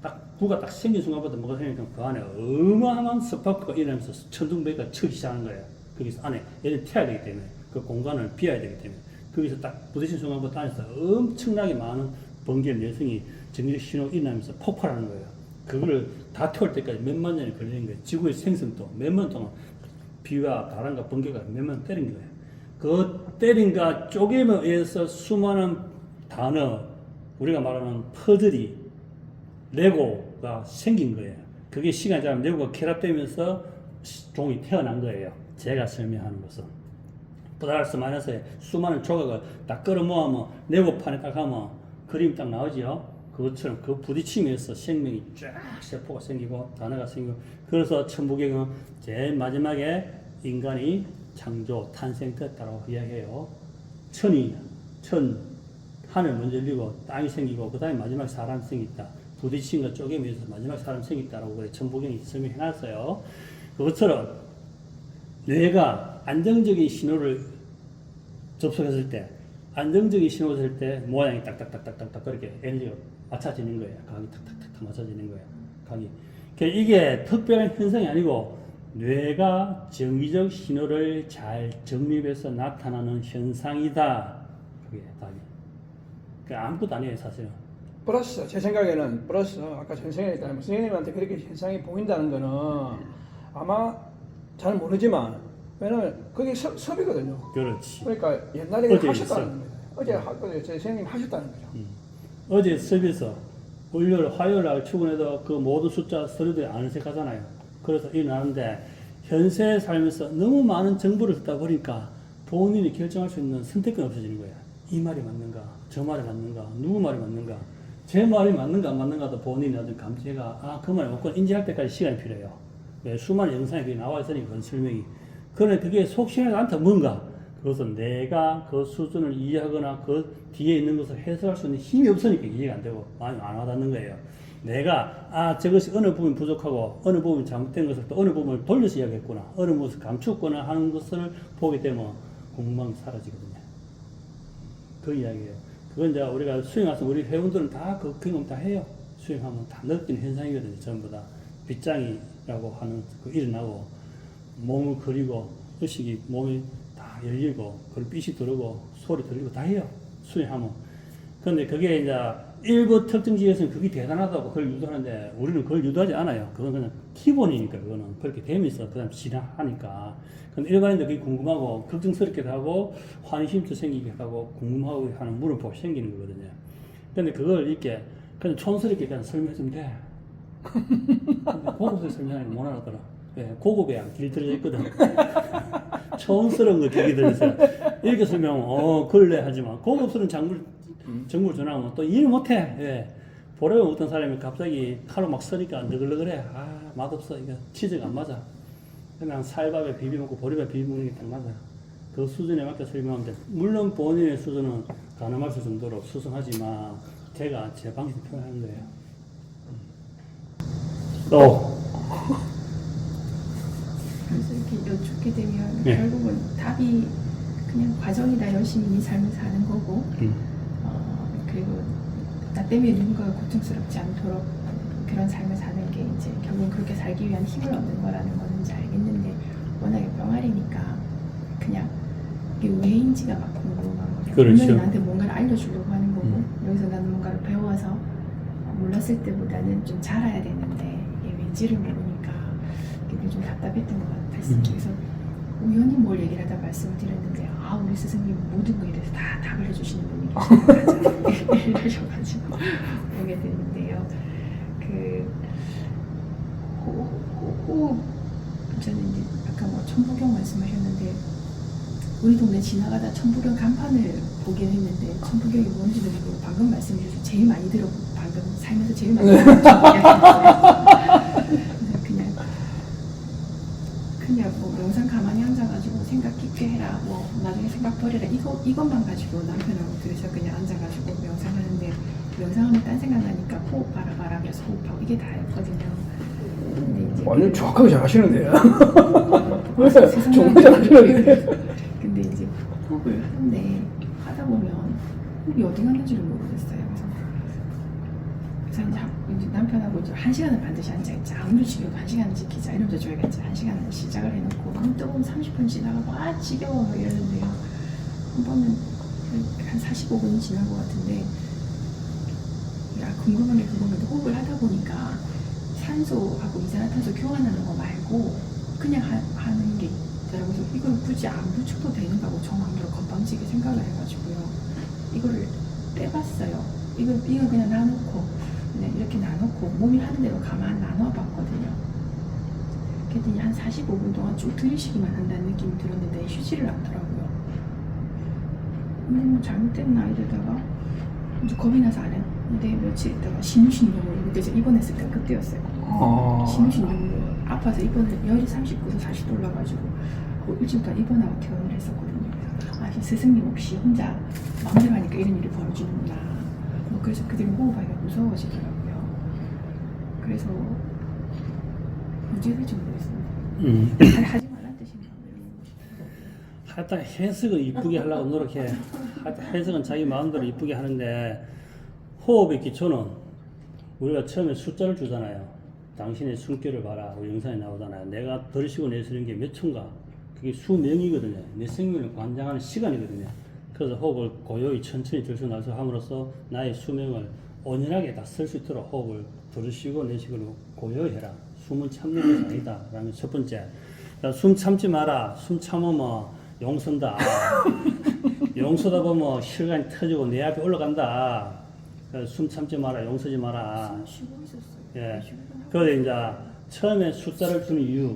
딱 구가 딱 생긴 순간부터 뭐가 생기니까 그 안에 어마어마한 스파크가 일어나면서 천둥배기가 쳐기 시작하는 거예요. 거기서 안에 얘를 태워야 되기 때문에 그 공간을 비워야 되기 때문에 거기서 딱 부딪힌 순간부터 안에서 엄청나게 많은 번개 내성이 정기적 신호가 일어나면서 폭발하는 거예요. 그거를 다 태울 때까지 몇만 년이 걸리는 거예요. 지구의 생성도 몇만 동안 비와 바람과 번개가 몇만 때린 거예요. 그 때린과 쪼개임에 의해서 수많은 단어, 우리가 말하는 퍼즐이, 레고가 생긴 거예요. 그게 시간이 지나면 레고가 결합되면서 종이 태어난 거예요. 제가 설명하는 것은. 플러스 마이너스에 수많은 조각을 딱 끌어모으면 레고판에 딱 하면 그림이 딱 나오지요. 그것처럼 그 부딪힘에서 생명이 쫙 세포가 생기고 단어가 생기고 그래서 천부경은 제일 마지막에 인간이 창조 탄생됐다고 이야기해요. 하늘 먼저 열리고 땅이 생기고 그 다음에 마지막 사람이 생겼다. 부딪힘과 쪼개면서 마지막 사람이 생겼다라고 그래 천부경이 설명해 놨어요. 그것처럼 뇌가 안정적인 신호를 접속했을 때 안정적인 신호를 했을 때 모양이 딱딱딱딱딱 그렇게 에너지가 맞춰지는 거예요. 각이 탁탁탁 맞춰지는 거예요. 각이. 그러니까 이게 특별한 현상이 아니고 뇌가 정기적 신호를 잘 정립해서 나타나는 현상이다. 그게 답이. 그러니까 아무것도 아니에요, 사실은. 플러스 제 생각에는 플러스 아까 선생님이 했다면 선생님한테 그렇게 현상이 보인다는 거는 아마 잘 모르지만 왜냐면 그게 섭이거든요. 그렇지. 그러니까 옛날에 어제 하셨다는 겁니다. 어제 제 선생님이 하셨다는 거죠. 어제 섭에서 화요일 날 출근해도 그 모든 숫자 서류들이 안 어색하잖아요. 그래서 일어나는데 현세에 살면서 너무 많은 정보를 듣다 보니까 본인이 결정할 수 있는 선택권이 없어지는 거야. 이 말이 맞는가? 저 말이 맞는가? 누구 말이 맞는가? 제 말이 맞는가 안 맞는가도 본인이 어떤 감지가 그 말이 맞고 인지할 때까지 시간이 필요해요. 왜 수많은 영상이 그게 나와 있으니까 그런 설명이. 그런데 그게 속시하지 않다 뭔가 그것은 내가 그 수준을 이해하거나 그 뒤에 있는 것을 해석할 수 있는 힘이 없으니까 이해가 안 되고 많이 안 와닿는 거예요. 내가 저것이 어느 부분이 부족하고 어느 부분이 잘못된 것을 또 어느 부분을 돌려서 이야기했구나 어느 부분을 감추었구나 하는 것을 보게 되면 공망이 사라지거든요. 그 이야기예요. 그건 이제 우리가 수행 와서 우리 회원들은 다 그 경험 다 해요. 수행하면 다 느끼는 현상이거든요. 전부 다 빗장이라고 하는 그 일어나고 몸을 그리고 의식이 몸이 다 열리고 그리고 빛이 들어오고 소리 들리고 다 해요. 수행하면. 근데 그게 이제 일부 특정 지역에서는 그게 대단하다고 그걸 유도하는데 우리는 그걸 유도하지 않아요. 그건 그냥 기본이니까 그거는 그렇게 되면서 그 다음 지나하니까. 근데 일반인들 그게 궁금하고 걱정스럽기도 하고 환심도 생기기도 하고 궁금하고 하는 물음표가 생기는 거거든요. 근데 그걸 이렇게 그냥 촌스럽게 그냥 설명해주면 돼. 근데 고급스럽게 설명하면 못 알아들어. 왜? 고급에 길들여져 있거든. 촌스러운 거 길이 들어있어요. 이렇게 설명하면 그럴래 하지만 고급스러운 정보를 전하면 또 이해 못해. 예. 보려면 어떤 사람이 갑자기 칼로 막 쓰니까 너글너글해. 아, 맛없어. 이거 치즈가 안 맞아. 그냥 쌀밥에 비벼 먹고 보리밥에 비벼 먹는 게 딱 맞아. 그 수준에 맞게 설명하면 돼. 물론 본인의 수준은 가늠할 수 정도로 수승하지만 제가 제 방식으로 표현하는 거예요. 또 그래서 이렇게 여쭙게 되면 네. 결국은 답이 그냥 과정이다. 열심히 네 삶을 사는 거고 그리고 나 때문에 누군가가 고통스럽지 않도록 그런 삶을 사는 게 이제 결국은 그렇게 살기 위한 힘을 얻는 거라는 거는 이제 알겠는데 워낙에 병아리니까 그냥 이게 왜인지가 막 궁금한 거예요. 그렇죠. 분명히 나한테 뭔가를 알려주려고 하는 거고 여기서 나는 뭔가를 배워서 몰랐을 때보다는 좀 잘 알아야 되는데 이게 왠지를 모르니까 이게 좀 답답했던 것 같았어요. 그래서 우연히 뭘 얘기를 하다 말씀을 드렸는데 우리 스승님 모든 거에 대해서 다 답을 해주시는 분이 계시다 이러셔가지고 오게 됐는데요. 그 호흡 저는 이제 아까 뭐 천부경 말씀하셨는데 우리 동네 지나가다 천부경 간판을 보긴 했는데 천부경이 뭔지도 모르고 방금 말씀해 주셔서 제일 많이 방금 살면서 제일 많이 그냥 뭐 영상 가만히 앉아가지고 생각 깊게 해라 뭐 나중에 생각 버리라 이것만 가지고 남편하고 둘이서 그냥 앉아가지고 명상하는데 명상하면 딴 생각 나니까 호흡 바라바라 그래서 호흡하고 이게 다였거든요. 근데 이제 완전 정확하게 잘 하시는데요. 정말 잘 하시는데. 근데 이제 호흡을 하는데 하다 보면 호흡이 어디 갔는지를 모르겠어요. 그래서 이제 남편하고 이제 1시간을 반드시 앉아있자. 아무리 지겨워도 1시간은 지키자. 이러면서 저희가 이제 1시간을 시작을 해놓고 그럼 30분 지나가고 지겨워 막 이러는데요. 한 번은 한 45분이 지난 것 같은데 궁금한 게 그건데 호흡을 하다 보니까 산소하고 이산화탄소 교환하는 거 말고 그냥 하는 게 있더라고요. 그래서 이걸 굳이 안 붙여도 되는가고 저 마음대로 건방지게 생각을 해가지고요. 이거를 빼봤어요. 이건 그냥 놔놓고 그냥 이렇게 놔놓고 몸이 하는 대로 가만 나눠봤거든요. 그랬더니 한 45분 동안 쭉 들이쉬기만 한다는 느낌이 들었는데 쉬지를 않더라고요. 근데 뭐 잘못됐나 이러다가 이제 겁이 나서 안 했는데 며칠 있다가 신유신용으로 그때 제가 입원했을 때 그때였어요. 신유신용으로 아파서 열이 39도 40도 올라가지고 일주일 동안 입원하고 퇴원을 했었거든요. 스승님 혹시 혼자 마음대로 하니까 이런 일이 벌어지는구나. 뭐 그래서 그들이 호흡하기가 무서워지더라고요. 그래서 어떻게 될지 모르겠습니다. 하지 말란 뜻인가? 하여튼 해석은 이쁘게 하려고 노력해. 하여튼 해석은 자기 마음대로 이쁘게 하는데 호흡의 기초는 우리가 처음에 숫자를 주잖아요. 당신의 숨결을 봐라. 우리 영상에 나오잖아요. 내가 들이쉬고 내쉬는 게 몇 초인가. 그게 수명이거든요. 내 생명을 관장하는 시간이거든요. 그래서 호흡을 고요히 천천히 들수 날수 함으로써 나의 수명을 온전하게 다 쓸 수 있도록 호흡을 들이쉬고 내쉬고 고요히 해라. 숨은 참는 것이 아니다. 라는 첫 번째. 숨 참지 마라. 숨 참으면 용 선다. 용 쏘다 보면 혈관이 터지고 내 앞에 올라간다. 숨 참지 마라. 용 쓰지 마라. 쉬고 있었어요. 예. 그래서 이제 처음에 숫자를 주는 이유,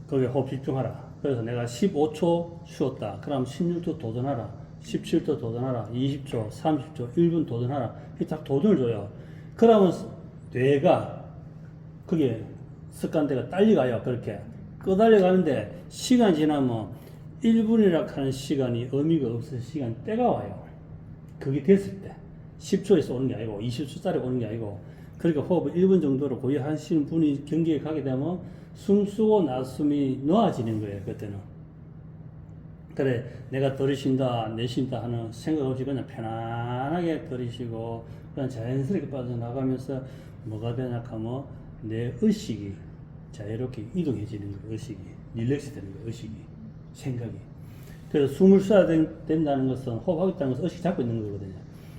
거기에 호흡 집중하라. 그래서 내가 15초 쉬었다. 그럼 16초 도전하라. 17초 도전하라. 20초, 30초, 1분 도전하라. 이렇게 딱 도전을 줘요. 그러면 뇌가 그게 습관대가 딸려가요. 그렇게 끄달려가는데 시간이 지나면 1분이라 하는 시간이 의미가 없어서 시간 때가 와요. 그게 됐을 때 10초에서 오는 게 아니고 20초짜리 오는 게 아니고, 그러니까 호흡을 1분 정도로 고이 하시는 분이 경기에 가게 되면 숨 쓰고 나숨이 놓아지는 거예요. 그때는 그래, 내가 들이쉰다, 내쉰다 하는 생각 없이 그냥 편안하게 들이쉬고, 그냥 자연스럽게 빠져나가면서 뭐가 되냐 하면 내 의식이 자유롭게 이동해지는 거예요. 의식이. 릴렉스 되는 거예요. 의식이. 생각이. 그래서 숨을 쉬어야 된다는 것은, 호흡하겠다는 것은 의식 잡고 있는 거거든요.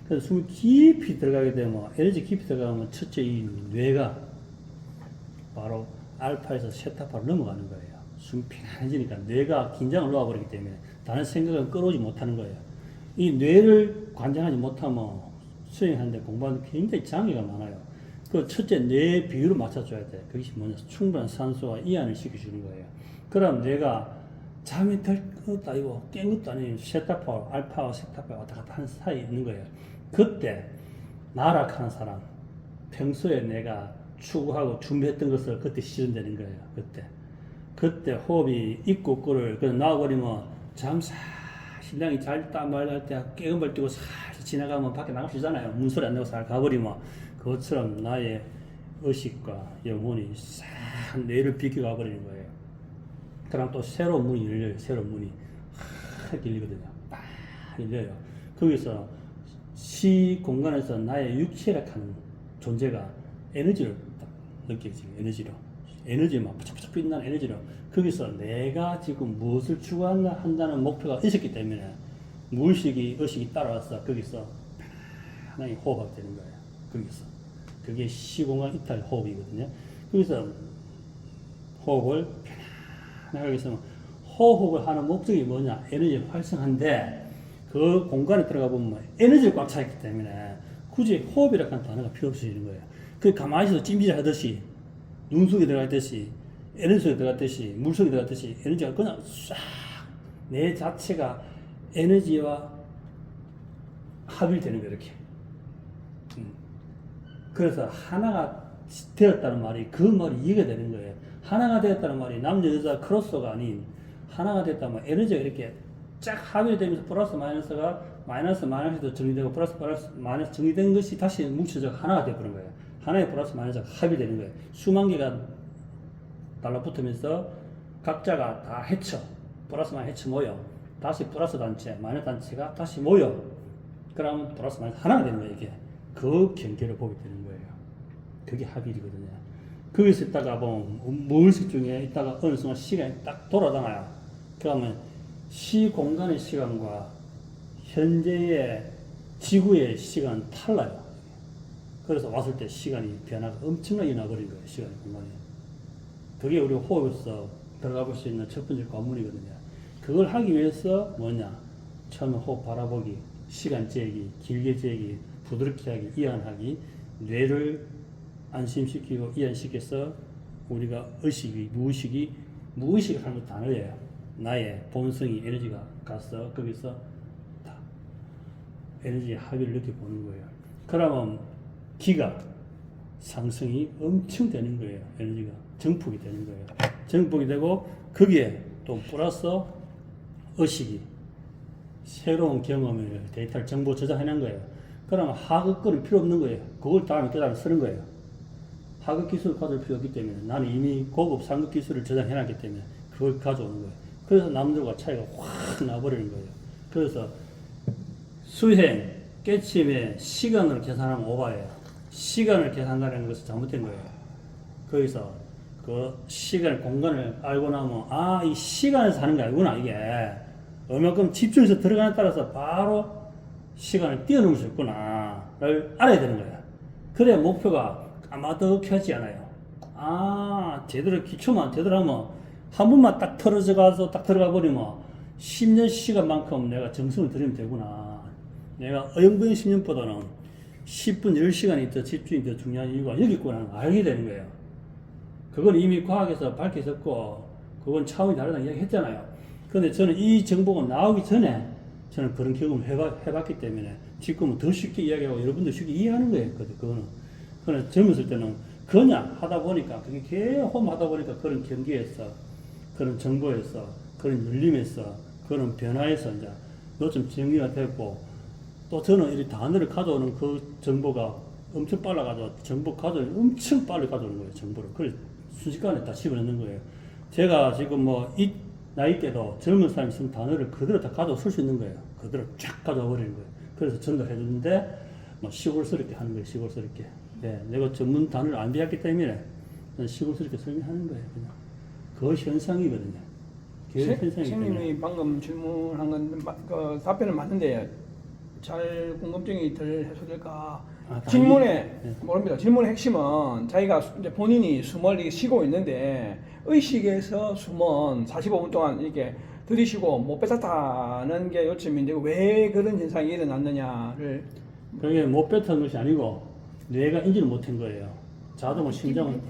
그래서 숨이 깊이 들어가게 되면, 에너지 깊이 들어가면 첫째 이 뇌가 바로 알파에서 세타파로 넘어가는 거예요. 숨이 편해지니까 뇌가 긴장을 놓아버리기 때문에 다른 생각은 끌어오지 못하는 거예요. 이 뇌를 관장하지 못하면 수행하는데 공부하는데 굉장히 장애가 많아요. 그 첫째 뇌 비율을 맞춰줘야 돼. 그것이 뭐냐? 충분한 산소와 이완을 시켜주는 거예요. 그럼 뇌가 잠이 들 것도 아니고 깬 것도 아니고 세타파, 알파와 세타파가 왔다 갔다 하는 사이에 있는 거예요. 그때 나락하는 사람, 평소에 내가 추구하고 준비했던 것을 그때 실현되는 거예요. 그때 호흡이 있고 꼴을 그냥 놔버리면 잠사 신랑이 잘다 말할 때 깨금을 뛰고 살살 지나가면 밖에 나갈 수 있잖아요. 문소리 안 내고 살 가버리면 그것처럼 나의 의식과 영혼이 싹 뇌를 비켜가 버리는 거예요. 그럼 또 새로운 문이 열려요. 새로운 문이 확 열리거든요. 막 열려요. 거기서 시 공간에서 나의 육체라 하는 존재가 에너지를 딱 느껴지고 에너지 막 부쩍부쩍 빛나는 에너지로 거기서 내가 지금 무엇을 추구한다는 목표가 있었기 때문에 무의식이 의식이 따라와서 거기서 편안하게 호흡하게 되는 거예요. 거기서 그게 시공간 이탈 호흡이거든요. 거기서 호흡을 편안하게 해서 호흡을 하는 목적이 뭐냐? 에너지 활성화인데 그 공간에 들어가 보면 에너지를 꽉 차있기 때문에 굳이 호흡이라는 단어가 필요 없어지는 거예요. 그 가만히 있어서 찜질 하듯이 눈 속에 들어갔듯이 에너지 속에 들어갔듯이 물 속에 들어갔듯이 에너지가 그냥 싹 내 자체가 에너지와 합일되는 거예요. 이렇게. 그래서 하나가 되었다는 말이 그 말이 이해가 되는 거예요. 하나가 되었다는 말이 남자 여자 크로스가 아닌 하나가 됐다면 에너지가 이렇게 쫙 합일되면서 플러스 마이너스가 마이너스도 정리되고 플러스 마이너스 정리된 것이 다시 뭉쳐져 하나가 되어버린 거예요. 하나의 플러스 마이너스가 합이 되는 거예요. 수만 개가 달라붙으면서 각자가 다 해쳐 플러스 마이너스 해쳐 모여 다시 플러스 단체 마이너스 단체가 다시 모여 그러면 플러스 마이너스 하나가 되는 거예요. 이게 그 경계를 보게 되는 거예요. 그게 합일이거든요. 거기서 있다가 무의식 중에 있다가 어느 순간 시간이 딱 돌아다녀요. 그러면 시공간의 시간과 현재의 지구의 시간 달라요. 그래서 왔을 때 시간이 변화가 엄청나게 나버린 거예요. 시간의 공간이. 그게 우리 호흡에서 들어가 볼 수 있는 첫 번째 관문이거든요. 그걸 하기 위해서 뭐냐? 처음에 호흡 바라보기, 시간 재기, 길게 재기, 부드럽게 하기, 이완하기, 뇌를 안심시키고 이완시켜서 우리가 의식이, 무의식을 하는 단어예요. 나의 본성이 에너지가 가서 거기서 다 에너지의 합의를 느껴보는 거예요. 그러면 기가 상승이 엄청 되는 거예요. 에너지가 정폭이 되는 거예요. 정폭이 되고 거기에 또 플러스 의식이 새로운 경험을 데이터를 정보 저장해낸 거예요. 그러면 하극거는 필요 없는 거예요. 그걸 다음에 깨달아 쓰는 거예요. 하극 기술을 가져올 필요 없기 때문에 나는 이미 고급 상급 기술을 저장해놨기 때문에 그걸 가져오는 거예요. 그래서 남들과 차이가 확 나버리는 거예요. 그래서 수행, 깨침의 시간을 계산하면 오바예요. 시간을 계산한다는 것은 잘못된 거예요. 거기서 그 시간, 공간을 알고 나면 이 시간에서 하는 게 아니구나 이게. 얼마큼 집중해서 들어가냐에 따라서 바로 시간을 뛰어넘을 수 있구나를 알아야 되는 거예요. 그래야 목표가 까마득하지 않아요. 제대로 기초만 제대로 하면 한 번만 딱 털어져 가서 딱 들어가 버리면 10년 시간만큼 내가 정성을 들이면 되구나. 내가 어영부영 10년보다는 10분 10시간이 더 집중이 더 중요한 이유가 여기 있구나 알게 되는 거예요. 그건 이미 과학에서 밝혀졌고 그건 차원이 다르다는 이야기 했잖아요. 근데 저는 이 정보가 나오기 전에 저는 그런 경험을 해봤기 때문에 지금은 더 쉽게 이야기하고 여러분들 쉽게 이해하는 거예요. 그거는. 그러나 젊었을 때는 그냥 하다 보니까 그게 계속 하다 보니까 그런 경계에서 그런 정보에서 그런 열림에서 그런 변화에서 이제 요즘 정리가 됐고 또 저는 이 단어를 가져오는 그 정보가 엄청 빨라가지고 정보 가져오는 엄청 빨리 가져오는 거예요. 정보를. 그래서 순식간에 다 집어넣는 거예요. 제가 지금 나이 때도 젊은 사람이 쓴 단어를 그대로 다 가져와 쓸 수 있는 거예요. 그대로 쫙 가져와 버리는 거예요. 그래서 전달해 주는데 뭐 시골스럽게 하는 거예요. 시골스럽게. 예, 내가 전문 단어를 안 배웠기 때문에 시골스럽게 설명하는 거예요. 그냥 그 현상이거든요. 그 현상이기 때문에. 선생님이 방금 질문한 건 그 답변은 맞는데 잘 궁금증이 덜 해소될까? 질문의 네. 모릅니다. 질문의 핵심은 자기가 이제 본인이 숨을 이렇게 쉬고 있는데 의식에서 숨은 45분 동안 이렇게 들이쉬고 못 뱉었다는 게 요점인데 왜 그런 현상이 일어났느냐를 그게 못 뱉은 것이 아니고 뇌가 인지를 못한 거예요. 자동으로 심장을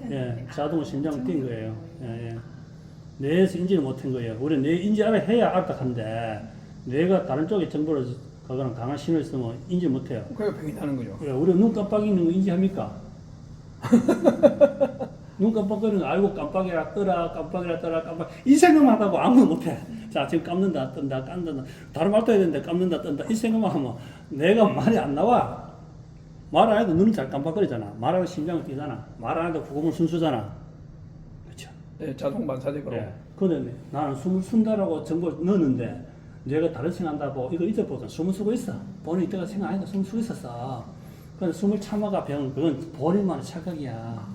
자동으로 심장을 뛴 거예요. 예, 예. 뇌에서 인지를 못한 거예요. 우리 뇌 인지를 해야 알다 한데 뇌가 다른 쪽에 정보를 그거는 강한 신호를 쓰면 인지 못해요. 그래서 병이 나는 거죠. 그래, 우리 눈 깜빡이는 거 인지합니까? 눈 깜빡거리는 거 알고 깜빡이라 떠라 깜빡이라 떠라 깜빡 이 생각만 하다고 아무도 못해. 자 지금 감는다 뜬다 깐다 다른 말도 해야 되는데 감는다 뜬다 이 생각만 하면 내가 말이 안 나와. 말 안 해도 눈은 잘 깜빡거리잖아. 말하고 심장을 뛰잖아. 말 안 해도 구멍을 순수잖아. 그렇죠? 네, 자동 반사적으로. 네. 그런데 나는 숨을 쉰다라고 정보를 넣었는데 내가 다른 생각한다고 이거 잊어보자. 숨을 쉬고 있어. 본인 이때가 생각 아니다. 숨을 쉬고 있었어. 근데 숨을 참아가 병 그건 본인만의 착각이야.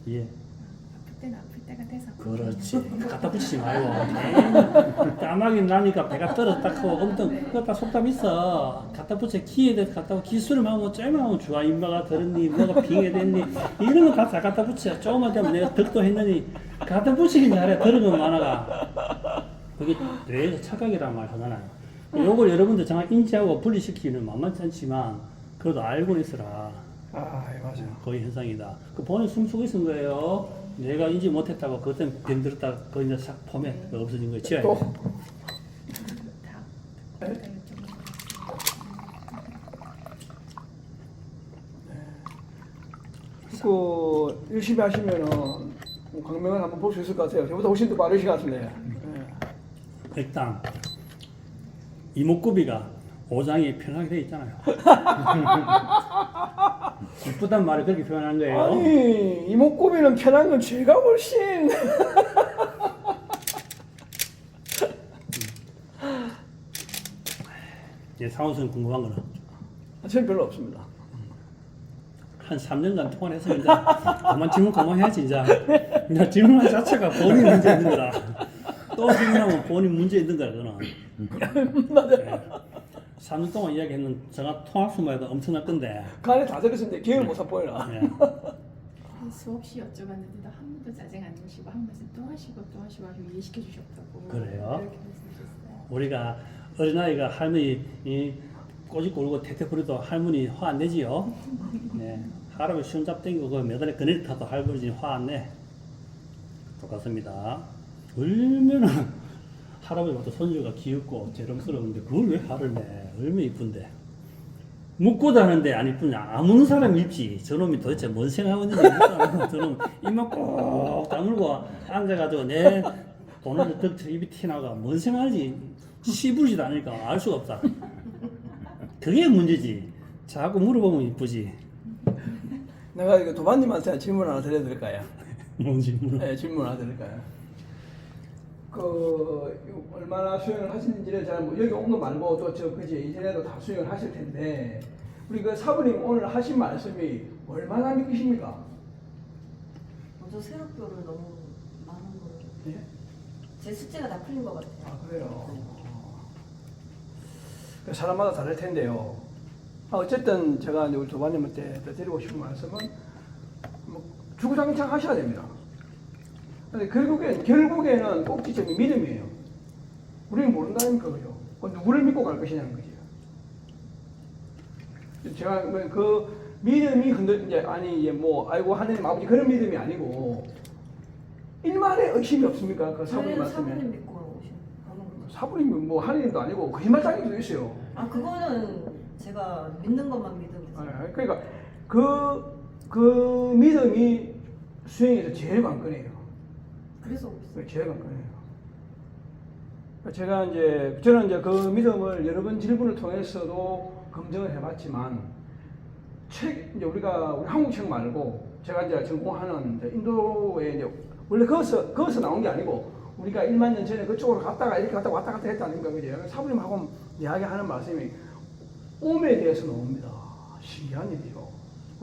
예. 아플 때는 아플 때가 돼서. 그렇지. 갖다 붙이지 말고. 까마귀 나니까 배가 떨어졌다 하고 엄청 그거 다 속담 있어. 갖다 붙여 키에 대해서 갖다 기술을 하면 짤만 좋아 인마가 들었니 뭐가 빙해 됐니 이런 거 다 갖다 붙여. 조금만 되면 내가 덕도 했느니 갖다 붙이긴 잘해. 들은 건 많아가. 그게 뇌에서 착각이라는 말 하잖아요. 요걸 여러분들 정말 인지하고 분리시키는 만만치 않지만 그래도 알고는 있어라. 아, 예, 맞아요. 거의 현상이다. 그 본인 숨 쉬고 있는 거예요. 내가 인지 못했다고 그것 때문에 병들었다 그 이제 싹 폼에 없어진 거지. 또 다. 그 열심히 하시면은 광명을 한번 볼 수 있을 것 같아요. 저보다 훨씬 더 빠르신 것 같은데. 네. 일단 이목구비가 오장이 편하게 돼 있잖아요. 이쁘단 말을 그렇게 표현하는 거예요. 아니 이목구비는 편한 건 제가 훨씬. 예, 상호선 궁금한 거는 저는 별로 없습니다. 한 3년간 통화를 해서 이제 그만 질문 그만해야지 이제. 그냥 질문한 자체가 본인 문제 있는 거라. 또 질문하면 본인 문제 있는 거야 그거는. 맞아요. 3년 동안 이야기했는 제가 통합수만 해도 엄청날 건데. 간에 다 들었는데 기회를 못 샀보이나. 예. 수없이 여쭤봤는데도 한 번도 짜증 안 내시고 한 말씀 또 하시고 또 하시고 아주 이해시켜 주셨다고. 그래요? 그렇게 말씀하셨어요. 우리가 어린아이가 할머니 꼬집고 울고 태태 부려도 할머니 화 안 내지요. 네. 할아버지 손잡 땡기고 그 매달에 그늘 타도 할아버지 화 안 내. 똑같습니다. 얼마나 할아버지부터 손주가 귀엽고 재롱스러운데 그걸 왜 화를 내? 얼마나 이쁜데. 묻고 다는데 안 이쁘냐? 아무는 사람 입지. 저놈이 도대체 뭔 생각하고 있는지 저놈 입만 꼭 다물고 앉아가지고 내 돈을 덕 입이 튀나가 뭔 생각하지? 씨부르지도 않으니까 알 수가 없다. 그게 문제지. 자꾸 물어보면 이쁘지. 내가 이거 도반님한테 질문 하나 드려도 될까요? 뭔 질문? 네, 질문 하나 드릴까요? 얼마나 수행을 하시는지를 잘 여기 온 거 말고 또 저 그지 이전에도 다 수행을 하실 텐데 우리 그 사부님 오늘 하신 말씀이 얼마나 믿기십니까? 먼저 새록교를 너무 많은 걸. 예? 제 숙제가 다 풀린 것 같아요. 아 그래요. 사람마다 다를 텐데요. 어쨌든 제가 이제 우리 도반님한테 드리고 싶은 말씀은 뭐 주구장창 하셔야 됩니다. 근데 결국에는 꼭지점이 믿음이에요. 우리는 모른다니까 그죠. 누구를 믿고 갈 것이냐는 거죠. 제가 그 믿음이 이제 아니 뭐 아이고 하느님 아버지 그런 믿음이 아니고 일말의 의심이 없습니까? 그 사부님 저희는 말씀에. 사부님 믿고 오신 거는. 사부님이 뭐 하느님도 아니고 거짓말장일 수도 있어요. 아 그거는 제가 믿는 것만 믿으면 되죠. 그러니까 그 믿음이 수행에서 제일 관건이에요. 그래서 오고 있어요. 제일 관건이에요. 저는 이제 그 믿음을 여러 번 질문을 통해서도 검증을 해봤지만 이제 우리 한국 책 말고 제가 이제 전공하는 이제 인도에 이제 원래 거기서 나온 게 아니고 우리가 1만 년 전에 그쪽으로 갔다가 이렇게 갔다 왔다 갔다 했다는 거 그죠? 사부님하고 이야기하는 말씀이 오에 대해서 나옵니다. 신기한 일이죠.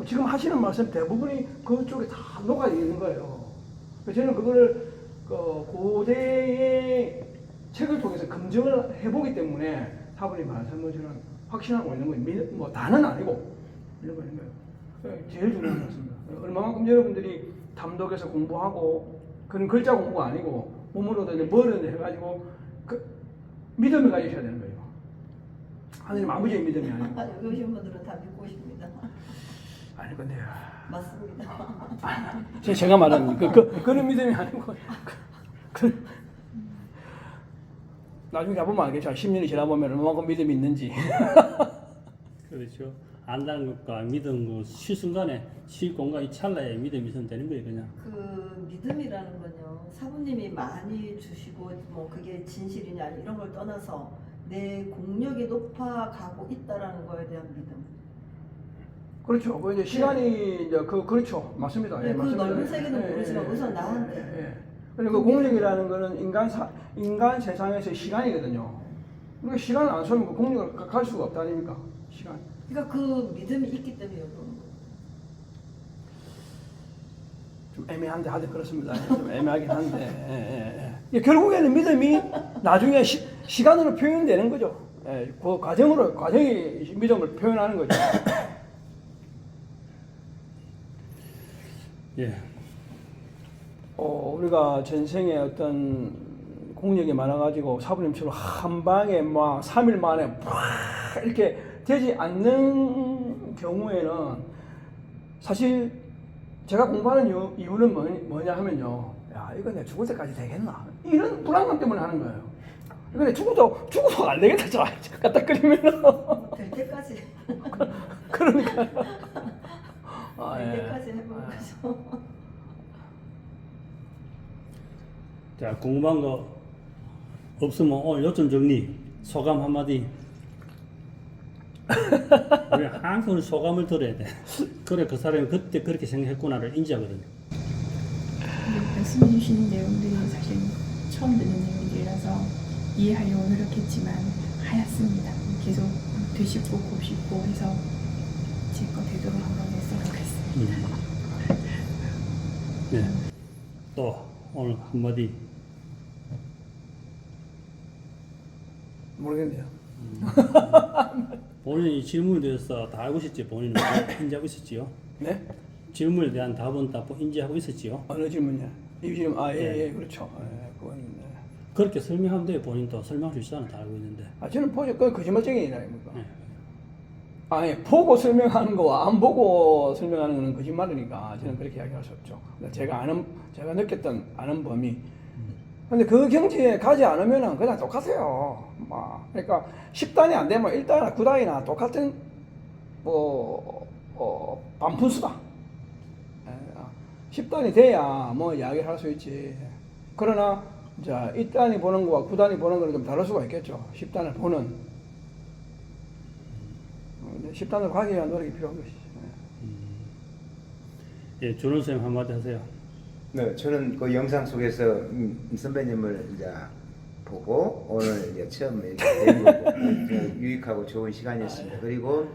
지금 하시는 말씀 대부분이 그쪽에 다 녹아 있는 거예요. 저는 그거를 고대의 책을 통해서 검증을 해보기 때문에 사부님 말씀을 저는 확신하고 있는 거예요. 뭐 다는 아니고 이런 거 있는 거예요. 제일 중요한 말씀입니다. 얼마만큼 여러분들이 담독에서 공부하고 그런 글자 공부가 아니고 몸으로도 뭐를 해가지고 그 믿음을 가지셔야 되는 거예요. 하나님 아버지의 믿음이 아니고. 여기 오신 분들은 다 믿고 오십니다. 아니 근데 맞습니다. 제가 말하는 그런 믿음이 아니고 나중에 가보면 알겠죠. 10년이 지나보면 얼마만큼 믿음이 있는지. 그렇죠. 안다는 것과 믿은 그 실순간에 실공간 이 찰나에 믿음이 있으면 되는 거예요, 그냥. 그 믿음이라는 건요. 사부님이 많이 주시고 뭐 그게 진실이냐 아니 이런 걸 떠나서 내 공력이 높아가고 있다라는 거에 대한 믿음. 그렇죠. 그 이제 시간이 이제 그렇죠. 맞습니다. 네, 그 맞습니다. 넓은 세계는 모르지만 우선 나한테. 그리고 그 공력이라는 거는 인간 세상에서 시간이거든요. 그러니까 시간을 안 쏘면 그 공력을 갈 수가 없다 아닙니까? 시간. 그러니까 그 믿음이 있기 때문에 여기 오는 거예요. 좀 애매한데 하여튼 그렇습니다. 좀 애매하긴 한데 결국에는 믿음이 나중에 시간으로 표현되는 거죠. 그 과정이 믿음을 표현하는 거죠. 예. 우리가 전생에 어떤 공력이 많아가지고 사부님처럼 한 방에 막 3일 만에 이렇게 되지 않는 경우에는 사실 제가 공부하는 이유는 뭐냐 하면요. 야, 이거 내가 죽을 때까지 되겠나? 이런 불안감 때문에 하는 거예요. 이거 내가 죽어도 안 되겠다. 저 갖다 끓이면은. 될 때까지. 그러니까요. 될 때까지 해보는 거죠. 자, 궁금한 거 없으면 오늘 요점 정리, 소감 한마디. 우리 항상 소감을 들어야 돼. 그래, 그 사람이 그때 그렇게 생각했구나를 인지하거든요. 말씀해 주시는 내용들이 사실 처음 듣는 내용들이라서 이해하려고 노력했지만 하얗습니다. 계속 되짚고 곱씹고 해서 제 거 되도록 한번 써보겠습니다. 네. 또 오늘 한마디. 모르겠네요. 본인이 질문에 대해서 다 알고 있었지. 본인은 인지하고 있었지요. 네? 질문에 대한 답은 다 인지하고 있었지요. 어느 질문이야? 이 질문, 그렇죠. 그건, 그렇게 설명하면 돼요. 본인도 설명할 수 있잖아. 다 알고 있는데. 저는 그 거짓말쟁이 아닙니까? 네. 보고 설명하는 거와 안 보고 설명하는 거는 거짓말이니까 저는 그렇게 이야기할 수 없죠. 제가 느꼈던 아는 범위. 근데 그 경지에 가지 않으면은 그냥 똑같아요. 그러니까 10단이 안 되면 1단이나 9단이나 똑같은 반푼수다. 10단이 돼야 뭐 이야기를 할 수 있지. 그러나 자 1단이 보는 거와 9단이 보는 거는 좀 다를 수가 있겠죠. 10단을 보는 10단으로 가기 위한 노력이 필요한 것이죠. 예, 조론 선생님 한마디 하세요. 네, 저는 그 영상 속에서 선배님을 이제 보고 오늘 이제 처음 이렇게 된 거고 유익하고 좋은 시간이었습니다. 그리고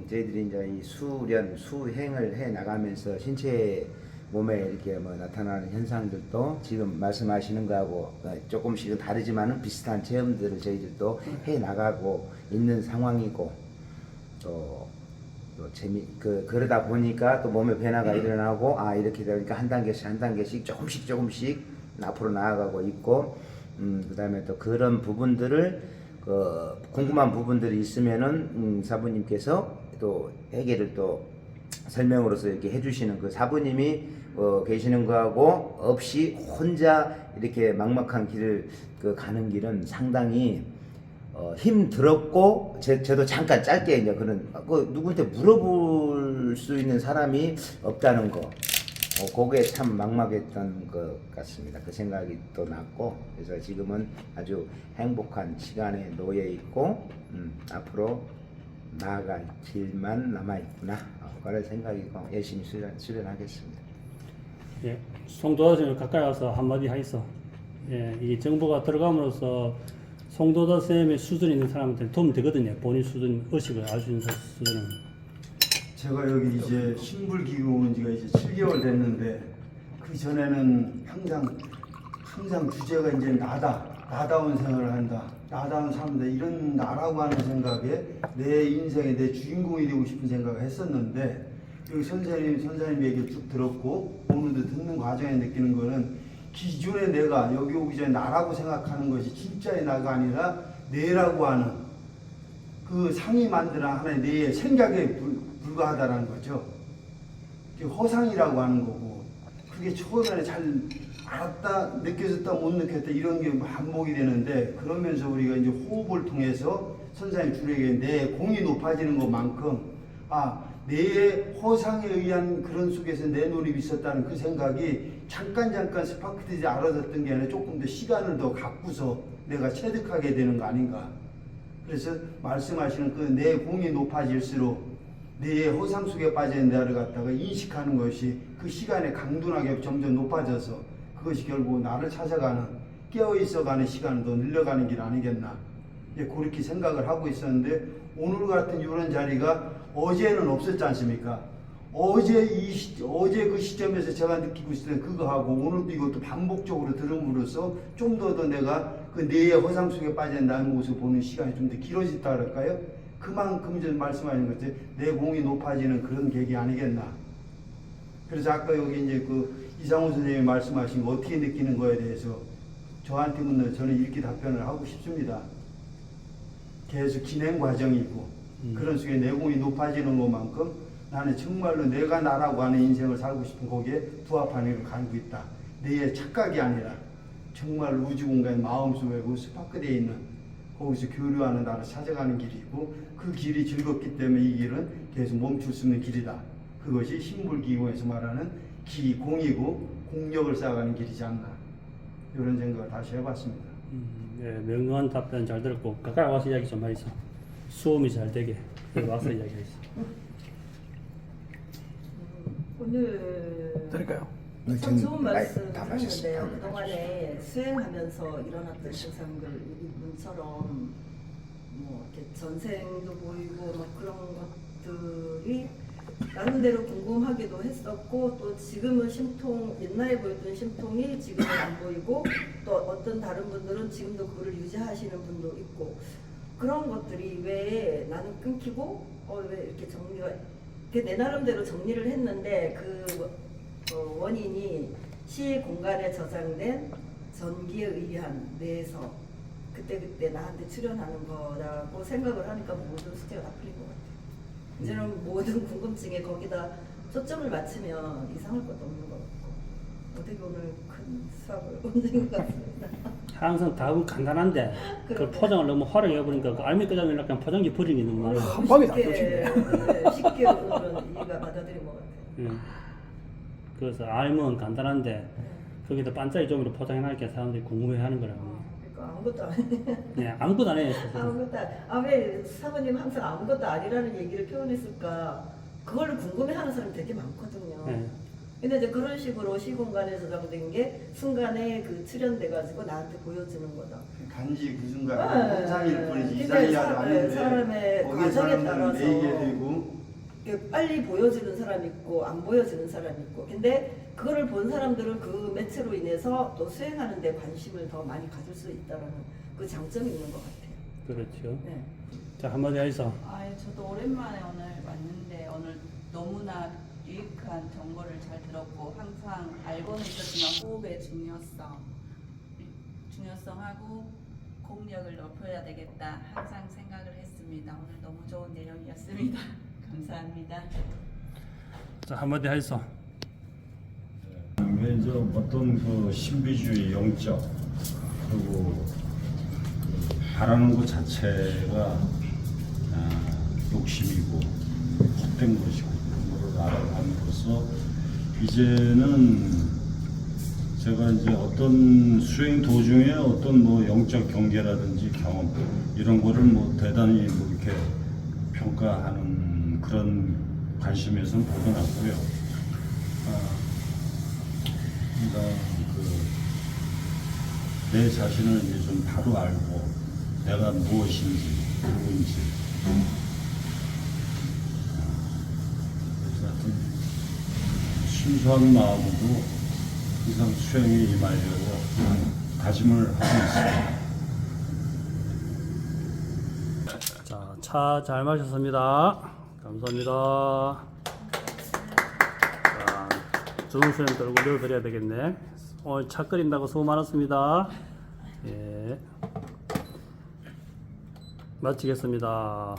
저희들이 이제 이 수행을 해 나가면서 신체 몸에 이렇게 뭐 나타나는 현상들도 지금 말씀하시는 거하고 조금씩은 다르지만은 비슷한 체험들을 저희들도 해 나가고 있는 상황이고 또 그러다 보니까 또 몸의 변화가 일어나고 이렇게 되니까 한 단계씩 조금씩 앞으로 나아가고 있고 그다음에 또 그런 부분들을 궁금한 부분들이 있으면은 사부님께서 또 해결을 또 설명으로서 이렇게 해주시는 그 사부님이 계시는 거하고 없이 혼자 이렇게 막막한 길을 가는 길은 상당히 힘들었고 저도 잠깐 짧게 이제 그런 누구한테 물어볼 수 있는 사람이 없다는 거 그게 참 막막했던 것 같습니다. 그 생각이 또 났고 그래서 지금은 아주 행복한 시간에 놓여 있고 앞으로 나아갈 길만 남아 있구나 그런 생각이고 열심히 수련하겠습니다. 예, 송도화 선생님 가까이 와서 한마디 하겠어. 예, 이 정보가 들어감으로써 송도다 쌤의 수준 있는 사람한테 도움이 되거든요. 본인 수준, 의식을 알 수 있는 수준은. 제가 여기 이제 신불기구 온 지가 이제 7개월 됐는데 그 전에는 항상 주제가 이제 나다운 생활을 한다, 나다운 삶이다, 이런 나라고 하는 생각에 내 인생에 내 주인공이 되고 싶은 생각을 했었는데 여기 선생님 얘기 쭉 들었고 오늘도 듣는 과정에 느끼는 거는 기존에 내가 여기 오기 전에 나라고 생각하는 것이 진짜의 나가 아니라 내라고 하는 그 상이 만드는 하나의 내의 생각에 불과하다는 거죠. 그게 허상이라고 하는 거고 그게 초반에 잘 알았다 느껴졌다 못 느꼈다 이런 게 반복이 되는데 그러면서 우리가 이제 호흡을 통해서 선생님 주력에 내 공이 높아지는 것만큼 내 허상에 의한 그런 속에서 내 노립이 있었다는 그 생각이 잠깐 스파크되지 알아졌던 게 아니라 조금 더 시간을 더 갖고서 내가 체득하게 되는 거 아닌가. 그래서 말씀하시는 그 내 공이 높아질수록 내 허상 속에 빠진 나를 갖다가 인식하는 것이 그 시간의 강도나게 점점 높아져서 그것이 결국 나를 찾아가는 깨어있어가는 시간을 더 늘려가는 길 아니겠나. 그렇게 생각을 하고 있었는데 오늘 같은 이런 자리가 어제는 없었지 않습니까? 어제 그 시점에서 제가 느끼고 있을 때 그거 하고 오늘도 이것도 반복적으로 들음으로써 좀 더 내가 그 뇌의 허상 속에 빠진 나의 모습을 보는 시간이 좀 더 길어졌다 그럴까요? 그만큼 전 말씀하신 것처럼 내 공이 높아지는 그런 계기 아니겠나. 그래서 아까 여기 이제 그 이상호 선생님이 말씀하신 거 어떻게 느끼는 거에 대해서 저한테 묻는 저는 이렇게 답변을 하고 싶습니다. 계속 진행 과정이고 그런 속에 내 공이 높아지는 것만큼 나는 정말로 내가 나라고 하는 인생을 살고 싶은 거기에 부합하는 걸 가지고 있다. 내 착각이 아니라 정말 우주공간의 마음속에 그 스파크되어 있는 거기서 교류하는 나를 찾아가는 길이고 그 길이 즐겁기 때문에 이 길은 계속 멈출 수 있는 길이다. 그것이 신불기구에서 말하는 기공이고 공력을 쌓아가는 길이지 않나. 이런 생각을 다시 해봤습니다. 네, 명료한 답변 잘 들었고 가까이 와서 이야기 좀 해서 수음이 잘 되게 여기 와서 이야기했어. 오늘 드릴까요? 참 좋은 말씀 다 하셨는데요. 마셨어요. 그동안에 수행하면서 일어났던 현상들 이분처럼 뭐 이렇게 전생도 보이고 막 그런 것들이 나름대로 궁금하기도 했었고 또 지금은 심통 옛날에 보였던 심통이 지금은 안 보이고 또 어떤 다른 분들은 지금도 그거를 유지하시는 분도 있고 그런 것들이 왜 나는 끊기고 왜 이렇게 정리가 내 나름대로 정리를 했는데 그 원인이 시 공간에 저장된 전기에 의한 뇌에서 그때 나한테 출현하는 거라고 생각을 하니까 모든 숙제가 다 풀린 것 같아요. 이제는 모든 궁금증에 거기다 초점을 맞추면 이상할 것도 없는 것 같고 어떻게 오늘 큰 수학을 얹은 것 같습니다. 항상 답은 간단한데 그걸 포장을 너무 화려해 버리니까 그 알미 끄자면 약간 포장지 버리기 있는 거예요. 한 방에 다 쉽게, 펴지네. 쉽게 오늘은 이해가 받아들인 것 같아요. 예. 그래서 알면 간단한데 거기다 반짝이 좀으로 포장해놓으니까 사람들이 궁금해하는 거라고. 그러니까 아무것도 아니에요. 네, 아무것도 안 해요. 사실은. 아무것도 왜 사모님 항상 아무것도 아니라는 얘기를 표현했을까? 그걸 궁금해하는 사람이 되게 많거든요. 네. 근데 이제 그런 식으로 시공간에 저장된 게 순간에 그 출현돼가지고 나한테 보여주는 거다. 단지 그 순간 네. 현상일 뿐이지 근데 이상이라도 아닌데 사람의 거기에 과정에 사람들은 따라서 매이게 되고 이게 빨리 보여주는 사람이 있고 안 보여주는 사람이 있고 근데 그거를 본 사람들은 그 매체로 인해서 또 수행하는 데 관심을 더 많이 가질 수 있다는 그 장점이 있는 것 같아요. 그렇죠. 네. 자, 한마디 해서. 저도 오랜만에 오늘 왔는데 오늘 너무나 유익한 정보를 잘 들었고 항상 알고는 있었지만 호흡의 중요성하고 공력을 높여야 되겠다 항상 생각을 했습니다. 오늘 너무 좋은 내용이었습니다. 감사합니다. 자, 한마디 해서. 이제 어떤 그 신비주의 영적 그리고 그 바라는 것 자체가 욕심이고 헛된 것이고 그런 거를 알아감으로써 이제는 제가 이제 어떤 수행 도중에 어떤 뭐 영적 경계라든지 경험 이런 거를 뭐 대단히 뭐 이렇게 평가하는 그런 관심에서는 벗어났고요. 그러니까 내 자신을 이제 좀 바로 알고 내가 무엇인지 누구인지 그래서 하여튼 순수한 마음으로 항상 수행에 임하려고 다짐을 하고 있습니다. 자, 차 잘 마셨습니다. 감사합니다. 자, 주무수님도 얼굴 열어드려야 되겠네. 오늘 차 끓인다고 수고 많았습니다. 예. 마치겠습니다.